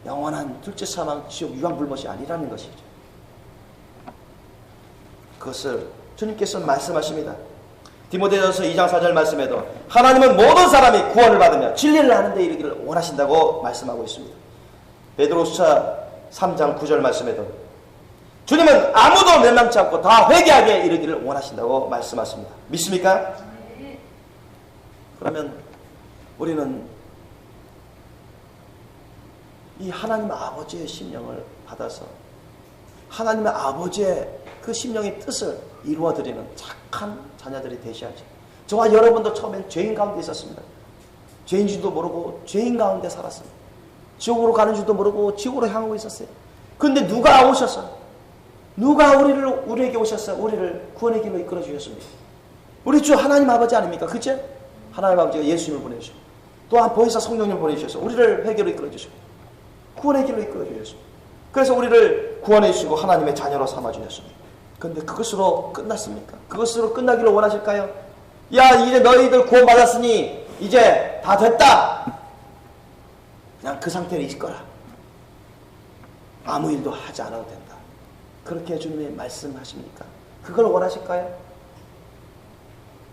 영원한 둘째 사망 지옥 유황불못이 아니라는 것이죠. 그것을 주님께서 말씀하십니다. 디모데전서 2장 4절 말씀에도 하나님은 모든 사람이 구원을 받으며 진리를 아는 데 이르기를 원하신다고 말씀하고 있습니다. 베드로후서 3장 9절 말씀에도 주님은 아무도 멸망치 않고 다 회개하게 이르기를 원하신다고 말씀하십니다. 믿습니까? 그러면 우리는 이 하나님 아버지의 심령을 받아서 하나님의 아버지의 그 심령의 뜻을 이루어드리는 착한 자녀들이 되셔야지. 저와 여러분도 처음엔 죄인 가운데 있었습니다. 죄인 줄도 모르고 죄인 가운데 살았습니다. 지옥으로 가는 줄도 모르고 지옥으로 향하고 있었어요. 그런데 누가 오셨어요? 누가 우리에게 오셨어요? 우리를 구원의 길로 이끌어 주셨습니다. 우리 주 하나님 아버지 아닙니까? 그죠? 하나님 아버지가 예수님을 보내주시고 또한 보혜사 성령님을 보내주셔서 우리를 회개로 이끌어 주시고 구원의 길로 이끌어 주셨습니다. 그래서 우리를 구원해 주시고 하나님의 자녀로 삼아 주셨습니다. 그런데 그것으로 끝났습니까? 그것으로 끝나기를 원하실까요? 야, 이제 너희들 구원받았으니 이제 다 됐다. 그냥 그 상태로 있을 거라. 아무 일도 하지 않아도 된다. 그렇게 주님이 말씀하십니까? 그걸 원하실까요?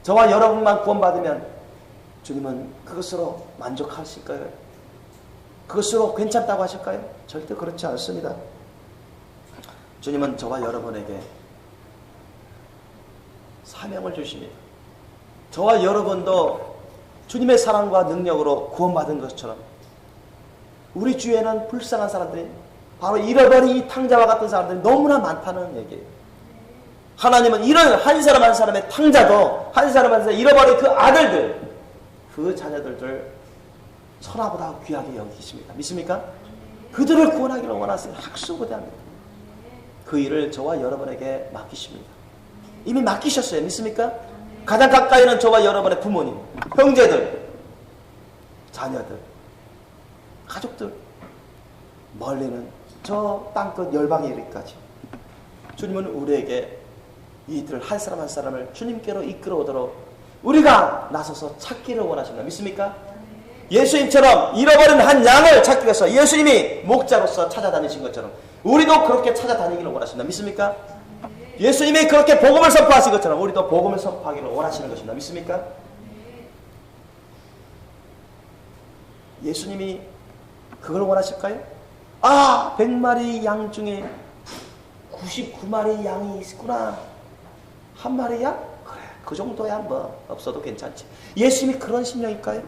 저와 여러분만 구원받으면 주님은 그것으로 만족하실까요? 그것으로 괜찮다고 하실까요? 절대 그렇지 않습니다. 주님은 저와 여러분에게 사명을 주십니다. 저와 여러분도 주님의 사랑과 능력으로 구원받은 것처럼 우리 주위에는 불쌍한 사람들이 바로 잃어버린 이 탕자와 같은 사람들이 너무나 많다는 얘기예요. 하나님은 이런 한 사람 한 사람의 탕자도 한 사람 한 사람 잃어버린 그 아들들, 그 자녀들을 천하보다 귀하게 여기십니다. 믿습니까? 그들을 구원하기를 원하세요. 학수고대합니다. 그 일을 저와 여러분에게 맡기십니다. 이미 맡기셨어요. 믿습니까? 가장 가까이는 저와 여러분의 부모님, 형제들, 자녀들, 가족들, 멀리는 저 땅끝 열방에 이르기까지 주님은 우리에게 이들 한 사람 한 사람을 주님께로 이끌어오도록 우리가 나서서 찾기를 원하십니다. 믿습니까? 예수님처럼 잃어버린 한 양을 찾기 위해서 예수님이 목자로서 찾아다니신 것처럼 우리도 그렇게 찾아다니기를 원하십니다. 믿습니까? 예수님이 그렇게 복음을 선포하신 것처럼 우리도 복음을 선포하기를 원하시는 것입니다. 믿습니까? 예수님이 그걸 원하실까요? 100마리 양 중에 99마리 양이 있구나. 한 마리야? 그래, 그 정도야 뭐 없어도 괜찮지. 예수님이 그런 심령일까요?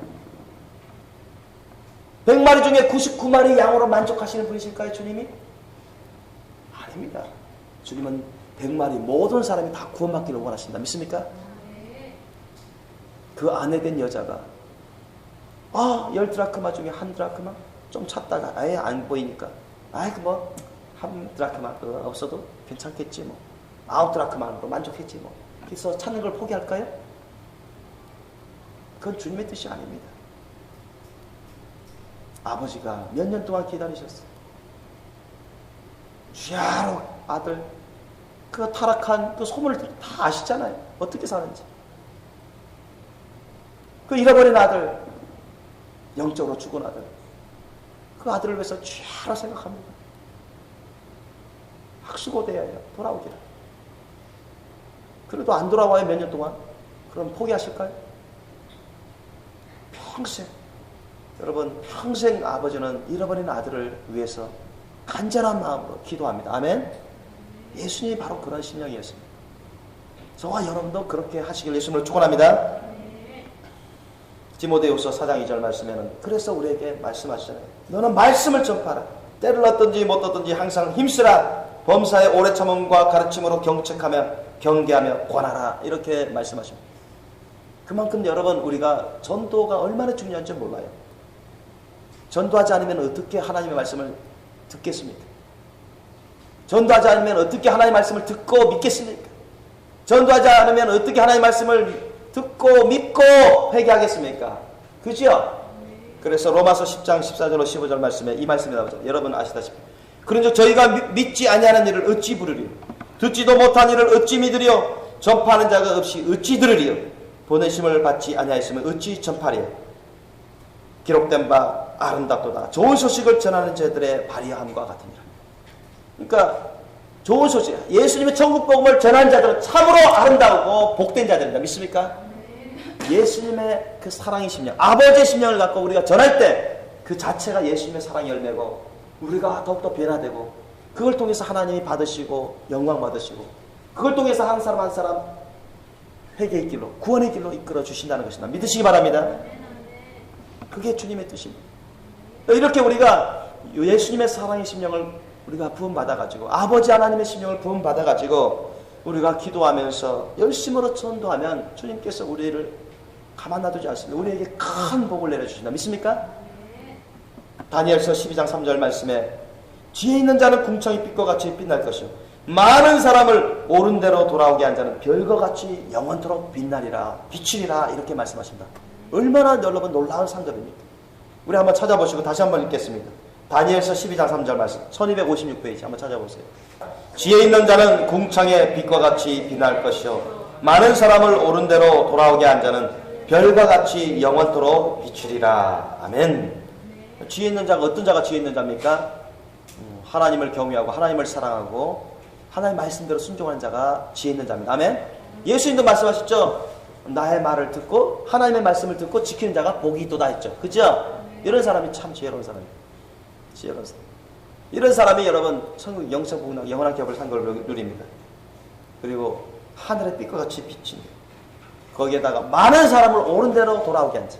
100마리 중에 99마리 양으로 만족하시는 분이실까요? 주님이? 아닙니다. 주님은 100마리 모든 사람이 다 구원받기를 원하신다. 믿습니까? 그 아내 된 여자가 10드라크마 중에 한 드라크마? 좀 찾다가 아예 안 보이니까 한 드라크마 없어도 괜찮겠지 뭐. 9드라크마로 만족했지 뭐. 그래서 찾는 걸 포기할까요? 그건 주님의 뜻이 아닙니다. 아버지가 몇 년 동안 기다리셨어요. 주야로 아들 그 타락한 그 소문을 다 아시잖아요. 어떻게 사는지. 그 잃어버린 아들, 영적으로 죽은 아들, 그 아들을 위해서 주야로 생각합니다. 학수고대야 돌아오기를. 그래도 안 돌아와요, 몇 년 동안? 그럼 포기하실까요? 평생, 여러분, 평생 아버지는 잃어버린 아들을 위해서 간절한 마음으로 기도합니다. 아멘? 예수님이 바로 그런 심령이었습니다. 저와 여러분도 그렇게 하시길 예수님을 축원합니다. 디모데후서 4장 2절 말씀에는 그래서 우리에게 말씀하시잖아요. 너는 말씀을 전파하라. 때를 얻든지 못 얻든지 항상 힘쓰라. 범사의 오래 참음과 가르침으로 경책하며 경계하며 권하라. 이렇게 말씀하십니다. 그만큼 여러분 우리가 전도가 얼마나 중요한지 몰라요. 전도하지 않으면 어떻게 하나님의 말씀을 듣겠습니까? 전도하지 않으면 어떻게 하나님의 말씀을 듣고 믿겠습니까? 전도하지 않으면 어떻게 하나님의 말씀을 듣고 믿고 회개하겠습니까? 그죠? 그래서 로마서 10장 14절로 15절 말씀에 이 말씀이 나오죠. 여러분 아시다시피 그런즉 저희가 믿지 아니하는 일을 어찌 부르리요? 듣지도 못한 일을 어찌 믿으리요? 전파하는 자가 없이 어찌 들으리요? 보내심을 받지 아니하였으면 어찌 전파리요? 기록된 바 아름답도다. 좋은 소식을 전하는 자들의 발휘함과 같으니라. 그러니까 좋은 소식, 예수님의 천국 복음을 전하는 자들은 참으로 아름다우고 복된 자들입니다. 믿습니까? 예수님의 그 사랑의 심령, 아버지의 심령을 갖고 우리가 전할 때 그 자체가 예수님의 사랑의 열매고 우리가 더욱더 변화되고 그걸 통해서 하나님이 받으시고 영광 받으시고 그걸 통해서 한 사람 한 사람 회개의 길로 구원의 길로 이끌어 주신다는 것입니다. 믿으시기 바랍니다. 그게 주님의 뜻입니다. 이렇게 우리가 예수님의 사랑의 심령을 우리가 부음받아가지고 아버지 하나님의 심령을 부음받아가지고 우리가 기도하면서 열심으로 전도하면 주님께서 우리를 가만 놔두지 않습니다. 우리에게 큰 복을 내려주신다. 믿습니까? 다니엘서 12장 3절 말씀에 뒤에 있는 자는 궁창이 빛과 같이 빛날 것이요 많은 사람을 옳은 대로 돌아오게 한 자는 별과 같이 영원토록 빛나리라 비추리라 이렇게 말씀하십니다. 얼마나 여러분 놀라운 상급입니까? 우리 한번 찾아보시고 다시 한번 읽겠습니다. 다니엘서 12장 3절 말씀 1256페이지 한번 찾아보세요. 지혜 있는 자는 궁창의 빛과 같이 빛날 것이요 많은 사람을 옳은 대로 돌아오게 한 자는 별과 같이 영원토록 비추리라. 아멘. 지혜 있는 자가 어떤 자가 지혜 있는 자입니까? 하나님을 경외하고 하나님을 사랑하고 하나님 말씀대로 순종하는 자가 지혜 있는 자입니다. 아멘. 예수님도 말씀하셨죠. 나의 말을 듣고 하나님의 말씀을 듣고 지키는 자가 복이 있도다 했죠. 그죠? 이런 사람이 참 지혜로운 사람입니다. 지혜로운 사람. 이런 사람이 여러분 천국 영적 복락 영원한 기업을 산 걸 누립니다. 그리고 하늘의 빛과 같이 비친 거기에다가 많은 사람을 옳은 대로 돌아오게 한 자.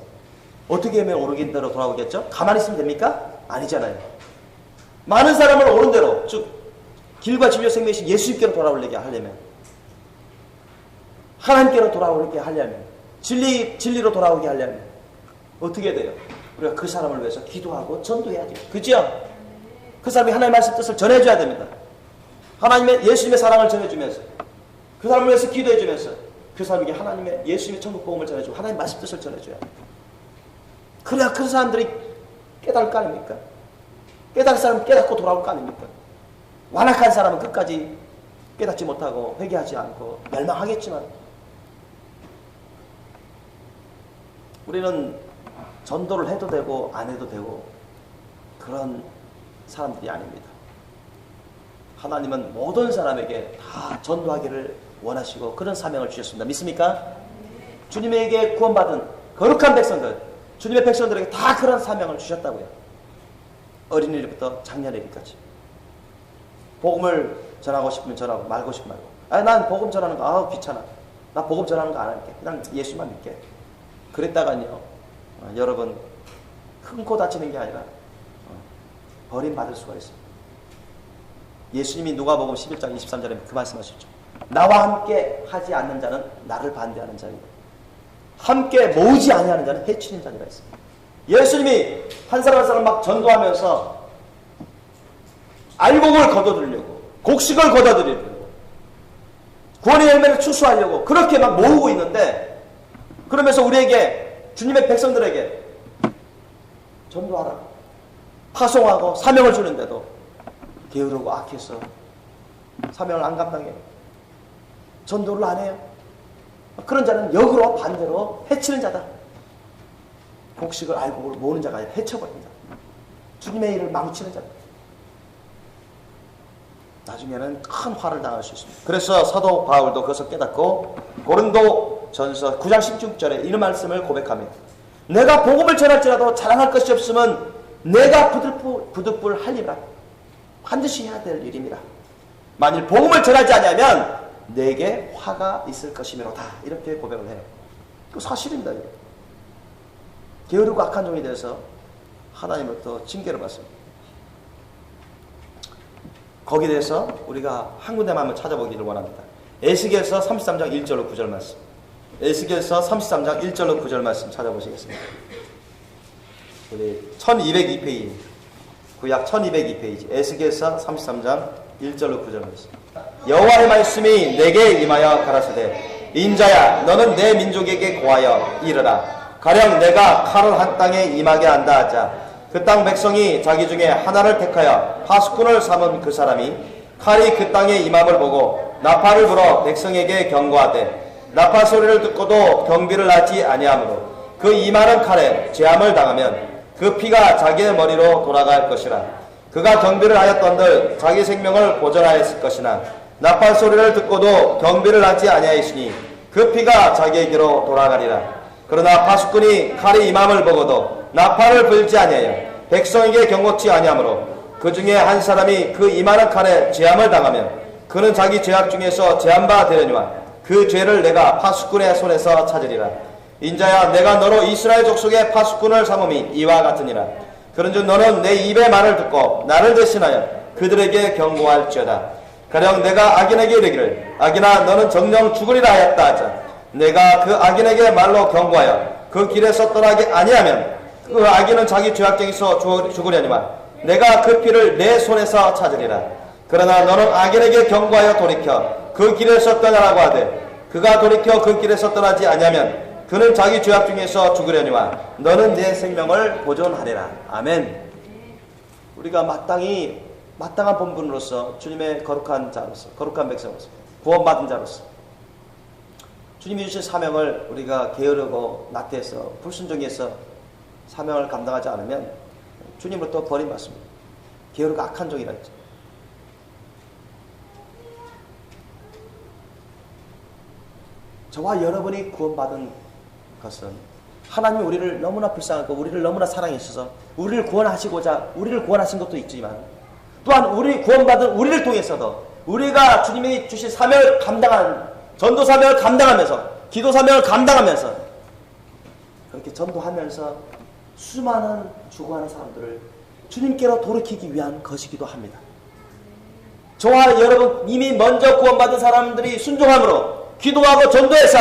어떻게 하면 옳은 대로 돌아오겠죠? 가만히 있으면 됩니까? 아니잖아요. 많은 사람을 옳은 대로 즉 길과 진리와 생명이신 예수님께로 돌아오게 하려면 하나님께로 돌아오게 하려면 진리로 돌아오게 하려면 어떻게 돼요? 우리가 그 사람을 위해서 기도하고 전도해야죠. 그죠? 그 사람이 하나님의 말씀 뜻을 전해줘야 됩니다. 하나님의 예수님의 사랑을 전해주면서 그 사람을 위해서 기도해주면서 그 사람에게 하나님의 예수님의 천국 복음을 전해주고 하나님의 말씀 뜻을 전해줘야 합니다. 그래야 그 사람들이 깨달을 거 아닙니까? 깨달을 사람은 깨닫고 돌아올 거 아닙니까? 완악한 사람은 끝까지 깨닫지 못하고 회개하지 않고 멸망하겠지만 우리는 전도를 해도 되고 안 해도 되고 그런 사람들이 아닙니다. 하나님은 모든 사람에게 다 전도하기를 원하시고 그런 사명을 주셨습니다. 믿습니까? 주님에게 구원받은 거룩한 백성들 주님의 백성들에게 다 그런 사명을 주셨다고요. 어린이부터 장년에게까지 복음을 전하고 싶으면 전하고 말고 싶으면 말고 난 복음 전하는 거 귀찮아. 나 복음 전하는 거 안 할게. 그냥 예수만 믿게. 그랬다가요 여러분 큰 코 다치는 게 아니라 버림받을 수가 있습니다. 예수님이 누가복음 11장 23절에 그 말씀하셨죠. 나와 함께 하지 않는 자는 나를 반대하는 자이고 함께 모으지 아니하는 자는 해치는 자가 있습니다. 예수님이 한 사람 한 사람 막 전도하면서 알곡을 거둬들려고 곡식을 거둬들이려고 구원의 열매를 추수하려고 그렇게 막 모으고 있는데 그러면서 우리에게 주님의 백성들에게 전도하라 파송하고 사명을 주는데도 게으르고 악해서 사명을 안 감당해요. 전도를 안 해요. 그런 자는 역으로 반대로 해치는 자다. 곡식을 알곡을 모으는 자가 아니라 해쳐버립니다. 주님의 일을 망치는 자다. 나중에는 큰 화를 당할 수 있습니다. 그래서 사도 바울도 그것을 깨닫고 고린도 전서 9장 16절에 이런 말씀을 고백합니다. 내가 복음을 전할지라도 자랑할 것이 없으면 내가 부득불 할 일이라. 반드시 해야 될 일입니다. 만일 복음을 전하지 않으면 내게 화가 있을 것이므로다. 이렇게 고백을 해요. 그 사실입니다. 게으르고 악한 종이 돼서 하나님으로부터 징계를 받습니다. 거기에 대해서 우리가 한 군데만 한번 찾아보기를 원합니다. 에스겔서 33장 1절로 9절 말씀. 에스겔서 33장 1절로 9절 말씀 찾아보시겠습니다. 우리 1202페이지, 구약 1202페이지, 에스겔서 33장 1절로 9절 말씀. 여호와의 말씀이 내게 임하여 가라사대 인자야 너는 내 민족에게 고하여 이르라. 가령 내가 칼을 한 땅에 임하게 한다 하자 그 땅 백성이 자기 중에 하나를 택하여 파수꾼을 삼은 그 사람이 칼이 그 땅에 임함을 보고 나팔을 불어 백성에게 경고하되 나팔 소리를 듣고도 경비를 하지 아니하므로 그 임하는 칼에 재함을 당하면 그 피가 자기의 머리로 돌아갈 것이라. 그가 경비를 하였던들 자기 생명을 보존하였을 것이나 나팔 소리를 듣고도 경비를 하지 아니하였으니 그 피가 자기에게로 돌아가리라. 그러나 파수꾼이 칼이 임함을 보고도 나팔을 불지 아니하여 백성에게 경고치 아니하므로 그 중에 한 사람이 그 임하는 칼에 재함을 당하면 그는 자기 죄악 중에서 재함바 되려니와 그 죄를 내가 파수꾼의 손에서 찾으리라. 인자야 내가 너로 이스라엘 족속의 파수꾼을 삼음이 이와 같으니라. 그런즉 너는 내 입의 말을 듣고 나를 대신하여 그들에게 경고할지어다. 가령 내가 악인에게 이르기를 악인아 너는 정령 죽으리라 하였다 하자 내가 그 악인에게 말로 경고하여 그 길에서 떠나게 아니하면 그 악인은 자기 죄악중에서 죽으려니와 내가 그 피를 내 손에서 찾으리라. 그러나 너는 악인에게 경고하여 돌이켜 그 길에서 떠나라고 하되 그가 돌이켜 그 길에서 떠나지 아니하면 그는 자기 죄악 중에서 죽으려니와 너는 내 생명을 보존하리라. 아멘. 우리가 마땅한 본분으로서 주님의 거룩한 자로서 거룩한 백성으로서 구원받은 자로서 주님이 주신 사명을 우리가 게으르고 나태해서 불순종해서 사명을 감당하지 않으면 주님으로부터 버림받습니다. 게으르고 악한 종이라 했죠. 저와 여러분이 구원받은 것은 하나님이 우리를 너무나 불쌍하고 우리를 너무나 사랑하셔서 우리를 구원하시고자 우리를 구원하신 것도 있지만 또한 우리 구원받은 우리를 통해서도 우리가 주님이 주신 사명을 감당한 전도 사명을 감당하면서 기도 사명을 감당하면서 그렇게 전도하면서 수많은 죽어가는 사람들을 주님께로 돌이키기 위한 것이기도 합니다. 저와 여러분 이미 먼저 구원받은 사람들이 순종함으로 기도하고 전도해서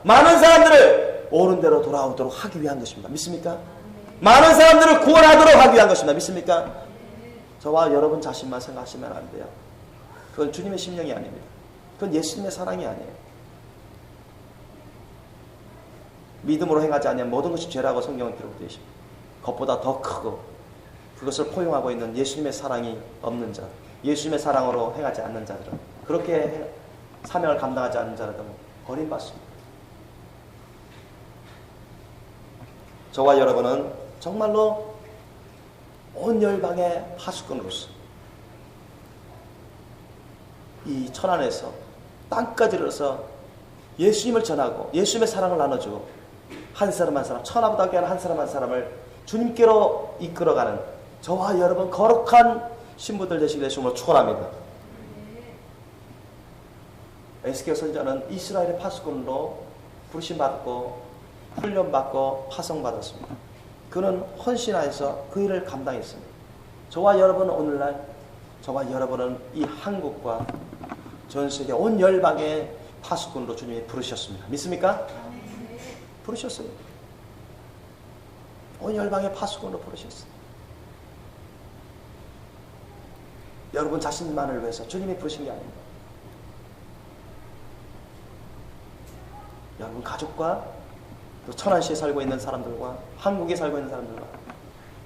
많은 사람들을 옳은 대로 돌아오도록 하기 위한 것입니다. 믿습니까? 많은 사람들을 구원하도록 하기 위한 것입니다. 믿습니까? 저와 여러분 자신만 생각하시면 안 돼요. 그건 주님의 심령이 아닙니다. 그건 예수님의 사랑이 아니에요. 믿음으로 행하지 않으면 모든 것이 죄라고 성경은 기록되어 있습니다. 그것보다 더 크고 그것을 포용하고 있는 예수님의 사랑이 없는 자, 예수님의 사랑으로 행하지 않는 자들은 그렇게 사명을 감당하지 않는 자들은 버림받습니다. 저와 여러분은 정말로 온 열방의 파수꾼으로서 이 천안에서 땅까지 이르러서 예수님을 전하고 예수님의 사랑을 나눠주고 한 사람 한 사람 천하보다 귀한 한 사람 한 사람을 주님께로 이끌어가는 저와 여러분 거룩한 신부들 되시기를 주님으로 축원합니다. 에스겔 선지자는 이스라엘의 파수꾼으로 부르심받고 훈련받고 파송받았습니다. 그는 헌신하여서 그 일을 감당했습니다. 저와 여러분은 오늘날 저와 여러분은 이 한국과 전 세계 온 열방의 파수꾼으로 주님이 부르셨습니다. 믿습니까? 부르셨습니다. 온 열방의 파수꾼으로 부르셨습니다. 여러분 자신만을 위해서 주님이 부르신 게 아닙니다. 여러분 가족과 또 천안시에 살고 있는 사람들과 한국에 살고 있는 사람들과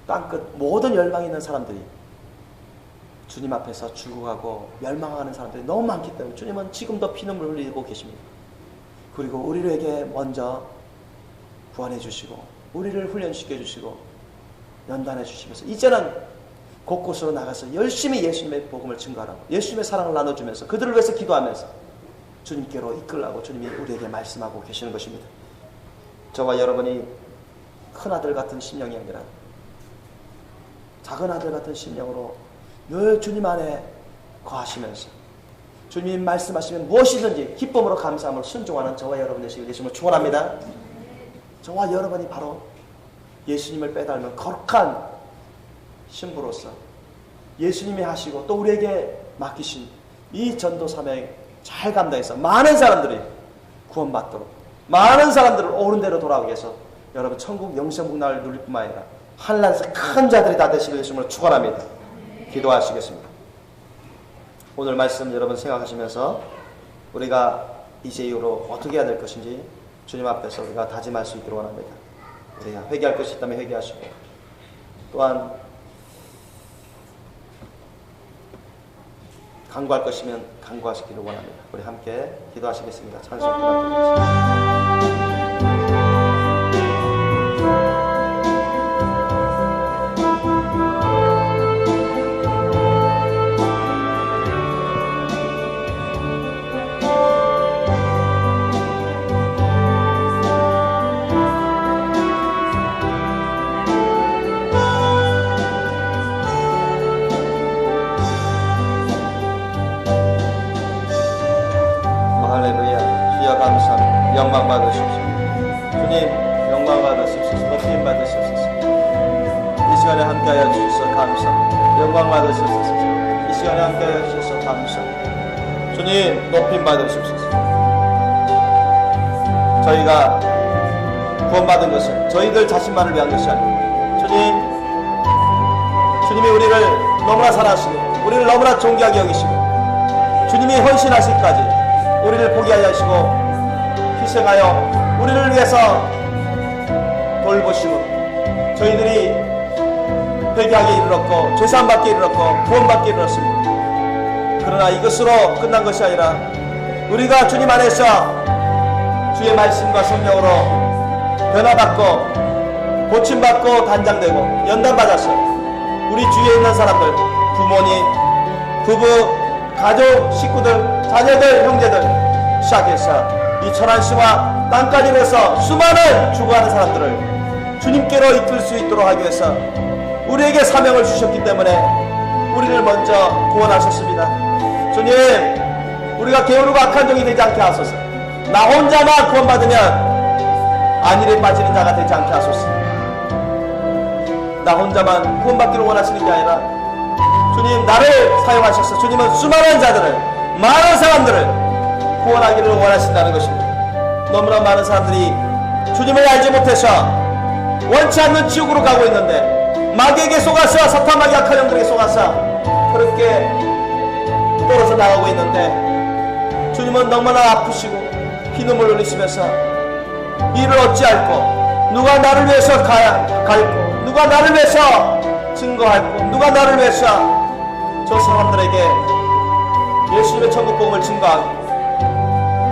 땅끝 모든 열방에 있는 사람들이 주님 앞에서 죽어가고 멸망하는 사람들이 너무 많기 때문에 주님은 지금도 피눈물 흘리고 계십니다. 그리고 우리에게 먼저 구원해 주시고 우리를 훈련시켜 주시고 연단해 주시면서 이제는 곳곳으로 나가서 열심히 예수님의 복음을 증거하라고, 예수님의 사랑을 나눠주면서 그들을 위해서 기도하면서 주님께로 이끌라고 주님이 우리에게 말씀하고 계시는 것입니다. 저와 여러분이 큰 아들 같은 심령이 아니라 작은 아들 같은 심령으로 늘 주님 안에 거하시면서 주님이 말씀하시면 무엇이든지 기쁨으로 감사함으로 순종하는 저와 여러분 되시길 예수님을 축원합니다. 저와 여러분이 바로 예수님을 빼닮은 거룩한 신부로서 예수님이 하시고 또 우리에게 맡기신 이 전도 사명 잘 감당해서 많은 사람들이 구원받도록, 많은 사람들을 옳은 대로 돌아오게 해서 여러분 천국 영생복락을 누릴 뿐만 아니라 하늘나라에서 큰 자들이 다 되시길 예수님을 축원합니다. 기도하시겠습니다. 오늘 말씀 여러분 생각하시면서 우리가 이제 이후로 어떻게 해야 될 것인지 주님 앞에서 우리가 다짐할 수 있기를 원합니다. 우리가 회개할 것이 있다면 회개하시고, 또한 간구할 것이면 간구하시기를 원합니다. 우리 함께 기도하시겠습니다. 찬송 부탁드리겠습니다. 영광 받으십시오. 주님, 영광 받으십시오. 높임 받으십시오. 이 시간에 함께하여 주셔서 감사합니다. 영광 받으십시오. 이 시간에 함께하여 주셔서 감사합니다. 주님, 높임 받으십시오. 저희가 구원받은 것은 저희들 자신만을 위한 것이 아닙니다. 주님이 우리를 너무나 사랑하시고 우리를 너무나 존귀하게 여기시고 주님이 헌신하시기까지 우리를 포기 하시고 희생하여 우리를 위해서 돌보심으로 저희들이 회개하게 이르렀고 죄사함받게 이르렀고 구원받게 이르렀습니다. 그러나 이것으로 끝난 것이 아니라 우리가 주님 안에서 주의 말씀과 성령으로 변화받고 고침받고 단장되고 연단받아서 우리 주위에 있는 사람들, 부모님, 부부, 가족, 식구들, 자녀들, 형제들 시작해서 이 천안시와 땅까지 내서 수많은 죽어가는 사람들을 주님께로 이끌 수 있도록 하기 위해서 우리에게 사명을 주셨기 때문에 우리를 먼저 구원하셨습니다. 주님, 우리가 게으르고 악한 종이 되지 않게 하소서. 나 혼자만 구원받으면 안일에 빠지는 자가 되지 않게 하소서. 나 혼자만 구원받기를 원하시는 게 아니라 주님, 나를 사용하셔서 주님은 수많은 자들을, 많은 사람들을 구원하기를 원하신다는 것입니다. 너무나 많은 사람들이 주님을 알지 못해서 원치 않는 지옥으로 가고 있는데 마귀에게 속아서, 사탄마귀 악한 영들에게 속아서 그렇게 떨어져 나가고 있는데 주님은 너무나 아프시고 피눈물 흘리시면서 이를 어찌할꼬, 누가 나를 위해서 갈꼬, 누가 나를 위해서 증거할꼬, 누가 나를 위해서 저 사람들에게 예수님의 천국 복음을 증거하고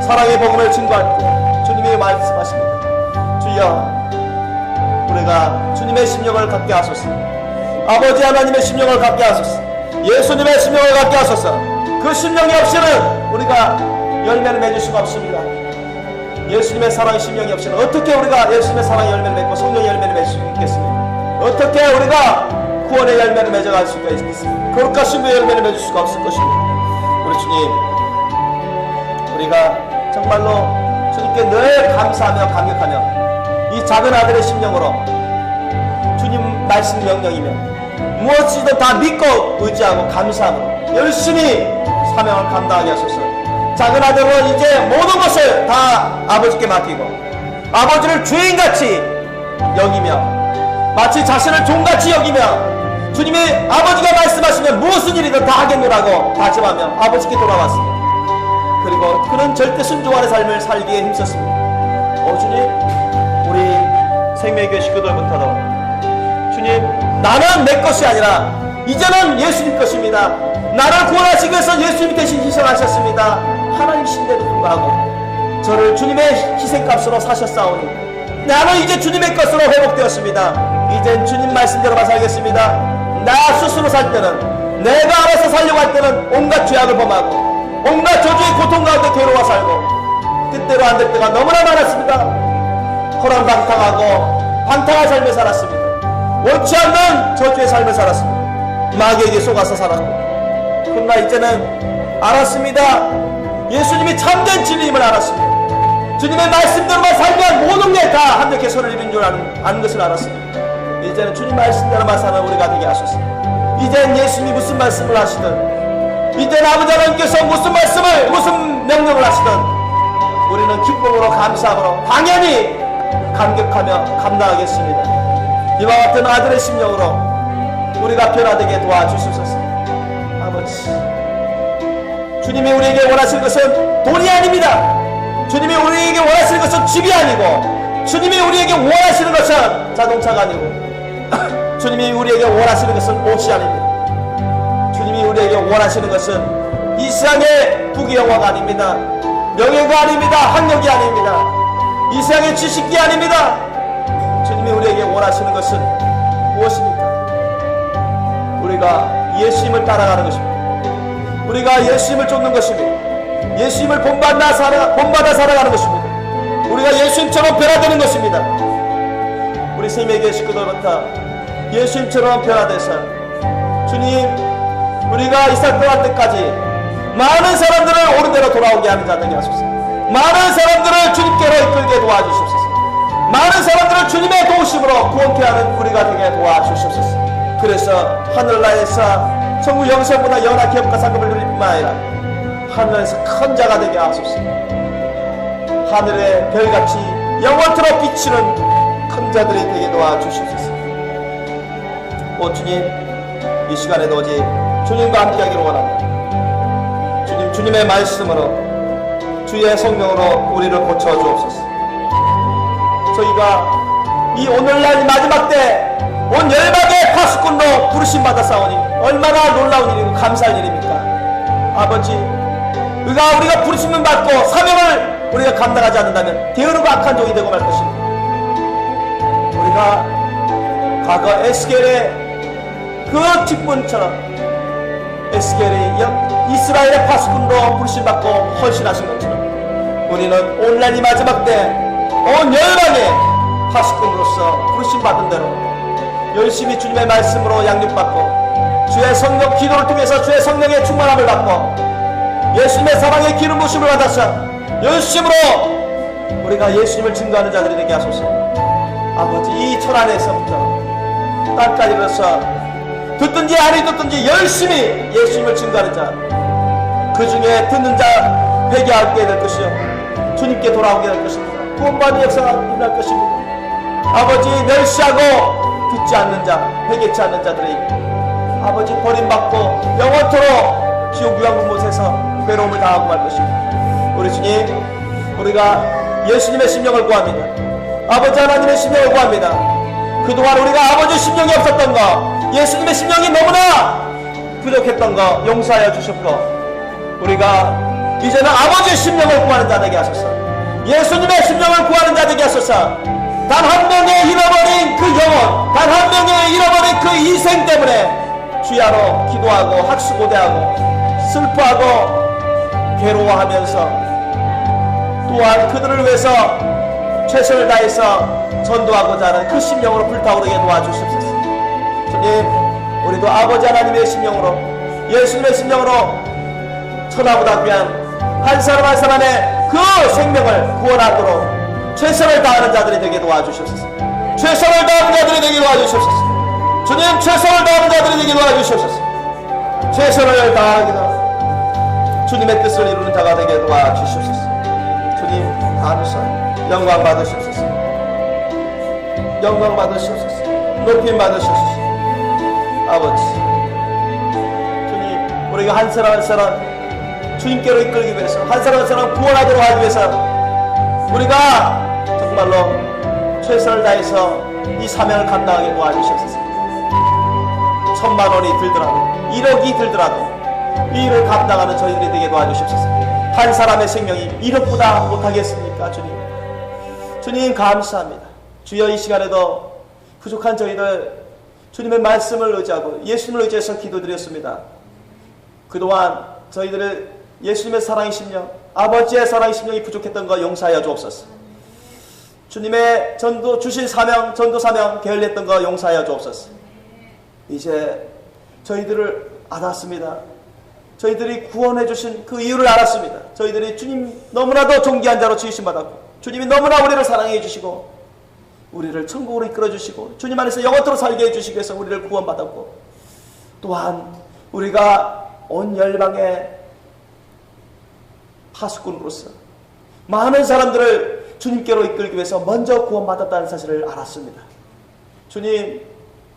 사랑의 복음을 증거할 때 주님이 말씀하십니다. 주여, 우리가 주님의 심령을 갖게 하소서. 아버지 하나님의 심령을 갖게 하소서. 예수님의 심령을 갖게 하소서. 그 심령이 없이는 우리가 열매를 맺을 수가 없습니다. 예수님의 사랑의 심령이 없이는 어떻게 우리가 예수님의 사랑의 열매를 맺고 성령의 열매를 맺을 수 있겠습니까? 어떻게 우리가 구원의 열매를 맺어갈 수가 있겠습니까? 거룩한 신부의 열매를 맺을 수가 없을 것입니다. 우리 주님, 우리가 정말로 주님께 늘 감사하며 감격하며 이 작은 아들의 심령으로 주님 말씀 명령이며 무엇이든 다 믿고 의지하고 감사함으로 열심히 사명을 감당하게 하소서. 작은 아들은 이제 모든 것을 다 아버지께 맡기고 아버지를 주인같이 여기며 마치 자신을 종같이 여기며 주님이 아버지가 말씀하시면 무슨 일이든 다 하겠노라고 다짐하며 아버지께 돌아왔습니다. 그리고 그는 절대 순종하는 삶을 살기에 힘썼습니다. 주님, 우리 생명교회 식구들부터도 주님, 나는 내 것이 아니라 이제는 예수님 것입니다. 나를 구원하시기 위해서 예수님이 대신 희생하셨습니다. 하나님이신데도 불구하고 저를 주님의 희생값으로 사셨사오니 나는 이제 주님의 것으로 회복되었습니다. 이젠 주님 말씀대로만 살겠습니다. 나 스스로 살 때는, 내가 알아서 살려고 할 때는 온갖 죄악을 범하고 온갖 저주의 고통 가운데 괴로워 살고 뜻대로 안 될 때가 너무나 많았습니다. 허랑방탕하고 방탕한 삶을 살았습니다. 원치 않는 저주의 삶을 살았습니다. 마귀에게 속아서 살았고, 그러나 이제는 알았습니다. 예수님이 참된 진리임을 알았습니다. 주님의 말씀대로만 살면 모든 게 다 합력해 선을 이룬 줄 아는 것을 알았습니다. 이제는 주님 말씀대로만 사는 우리가 되게 하소서. 이제는 예수님이 무슨 말씀을 하시든, 이제는 아버지 하나님께서 무슨 말씀을, 무슨 명령을 하시든 우리는 기쁨으로 감사함으로 당연히 감격하며 감당하겠습니다. 이와 같은 아들의 심령으로 우리가 변화되게 도와주시옵소서. 아버지, 주님이 우리에게 원하시는 것은 돈이 아닙니다. 주님이 우리에게 원하시는 것은 집이 아니고, 주님이 우리에게 원하시는 것은 자동차가 아니고, 주님이 우리에게 원하시는 것은 옷이 아닙니다. 주님이 우리에게 원하시는 것은 이 세상의 부귀영화가 아닙니다. 명예가 아닙니다. 학력이 아닙니다. 이 세상의 지식이 아닙니다. 주님이 우리에게 원하시는 것은 무엇입니까? 우리가 예수님을 따라가는 것입니다. 우리가 예수님을 쫓는 것입니다. 예수님을 본받아 살아가는 것입니다. 우리가 예수님처럼 변화되는 것입니다. 우리 생명의 식구들부터 예수님처럼 변화돼서 주님, 우리가 이 살 떠날 때까지 많은 사람들을 옳은 대로 돌아오게 하는 자 되게 하소서. 많은 사람들을 주님께로 이끌게 도와주시옵소서. 많은 사람들을 주님의 도우심으로 구원케 하는 우리가 되게 도와주시옵소서. 그래서 하늘나라에서 천국 영생보다 연하 기업과 상급을 누릴 뿐만 아니라 하늘에서 큰 자가 되게 하소서. 하늘의 별같이 영원토록 비치는 큰 자들이 되게 도와주시옵소서. 오 주님, 이 시간에도 오직 주님과 함께하기를 원합니다. 주님, 주님의 말씀으로, 주의 성령으로 우리를 고쳐주옵소서. 저희가 이 오늘날 마지막 때 온 열방의 파수꾼로 부르심받아 싸우니 얼마나 놀라운 일이고 감사할 일입니까? 아버지, 우리가 부르심을 받고 사명을 우리가 감당하지 않는다면 게으르고 악한 종이 되고 말 것입니다. 우리가 과거 에스겔의 그 직분처럼 에스겔이 이스라엘의 파수꾼으로 부르심받고 헌신하신 것처럼 우리는 오늘날 이 마지막 때 온 열방의 파수꾼으로서 부르심받은 대로 열심히 주님의 말씀으로 양육받고 주의 성령 기도를 통해서 주의 성령의 충만함을 받고 예수님의 사랑의 기름 부심을 받아서 열심으로 우리가 예수님을 증거하는 자들이 되게 하소서. 아버지, 이 천안에서부터 땅까지 이르러서 듣든지 아니 듣든지 열심히 예수님을 증거하는 자, 그 중에 듣는 자 회개하게 될 것이요 주님께 돌아오게 될 것입니다. 구원받는 역사가 일어날 것입니다. 아버지, 멸시하고 듣지 않는 자, 회개치 않는 자들이 아버지 버림받고 영원토록 지옥 유황불못에서 괴로움을 당하고 말 것입니다. 우리 주님, 우리가 예수님의 심령을 구합니다. 아버지 하나님의 심령을 구합니다. 그동안 우리가 아버지의 심령이 없었던 거, 예수님의 심령이 너무나 부족했던 거 용서하여 주셨고, 우리가 이제는 아버지의 심령을 구하는 자 되게 하소서. 예수님의 심령을 구하는 자 되게 하소서. 단 한 명의 잃어버린 그 영혼, 단 한 명의 잃어버린 그 인생 때문에 주야로 기도하고 학수고대하고 슬퍼하고 괴로워하면서 또한 그들을 위해서 최선을 다해서 전도하고자 하는 그 심령으로 불타오르게 도와주시옵소서. 주님, 우리도 아버지 하나님의 심령으로, 예수님의 심령으로 천하보다 귀한 한 사람 한 사람의 그 생명을 구원하도록 최선을 다하는 자들이 되게 도와주시옵소서. 최선을 다하는 자들이 되게 도와주시옵소서. 주님, 최선을 다하는 자들이 되게 도와주시옵소서. 최선을 다하기도 주님의 뜻을 이루는 자가 되게 도와주시옵소서. 주님, 감사 영광 받으시옵소서. 영광 받으시옵소서. 높임 받으시옵소서. 아버지, 주님, 우리가 한 사람 한 사람 주님께로 이끌기 위해서, 한 사람 한 사람 구원하도록 하기 위해서 우리가 정말로 최선을 다해서 이 사명을 감당하게 도와주시옵소서. 1,000만 원이 들더라도 1억이 들더라도 이 일을 감당하는 저희들이 되게 도와주시옵소서. 한 사람의 생명이 1억보다 못하겠습니까? 주님, 주님 감사합니다. 주여, 이 시간에도 부족한 저희들 주님의 말씀을 의지하고 예수님을 의지해서 기도드렸습니다. 그동안 저희들의 예수님의 사랑의 심령, 아버지의 사랑의 심령이 부족했던 거 용서하여 주옵소서. 주님의 주신 사명, 전도 사명 게을리했던 거 용서하여 주옵소서. 이제 저희들을 알았습니다. 저희들이 구원해 주신 그 이유를 알았습니다. 저희들이 주님 너무나도 존귀한 자로 지으심 받았고, 주님이 너무나 우리를 사랑해 주시고 우리를 천국으로 이끌어 주시고 주님 안에서 영원토록 살게 해 주시기 위해서 우리를 구원받았고, 또한 우리가 온 열방의 파수꾼으로서 많은 사람들을 주님께로 이끌기 위해서 먼저 구원받았다는 사실을 알았습니다. 주님,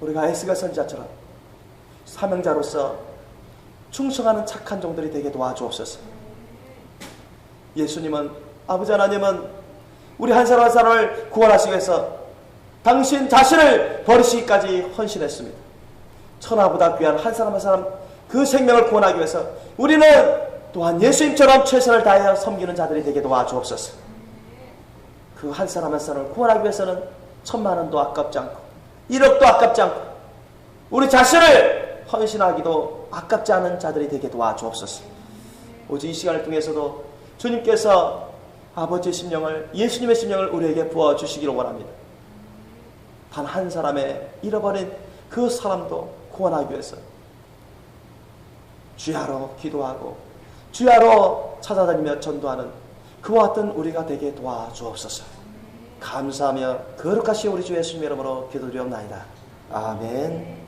우리가 에스겔 선지자처럼 사명자로서 충성하는 착한 종들이 되게 도와주옵소서. 예수님은, 아버지 하나님은 우리 한 사람 한 사람을 구원하시기 위해서 당신 자신을 버리시기까지 헌신했습니다. 천하보다 귀한 한 사람 한 사람 그 생명을 구원하기 위해서 우리는 또한 예수님처럼 최선을 다하여 섬기는 자들이 되게 도와주옵소서. 그 한 사람 한 사람을 구원하기 위해서는 1,000만 원도 아깝지 않고 1억도 아깝지 않고 우리 자신을 헌신하기도 아깝지 않은 자들이 되게 도와주옵소서. 오직 이 시간을 통해서도 주님께서 아버지의 심령을, 예수님의 심령을 우리에게 부어주시기를 원합니다. 단 한 사람의 잃어버린 그 사람도 구원하기 위해서 주야로 기도하고 주야로 찾아다니며 전도하는 그와 같은 우리가 되게 도와주옵소서. 감사하며 거룩하신 우리 주 예수님의 이름으로 기도드리옵나이다. 아멘.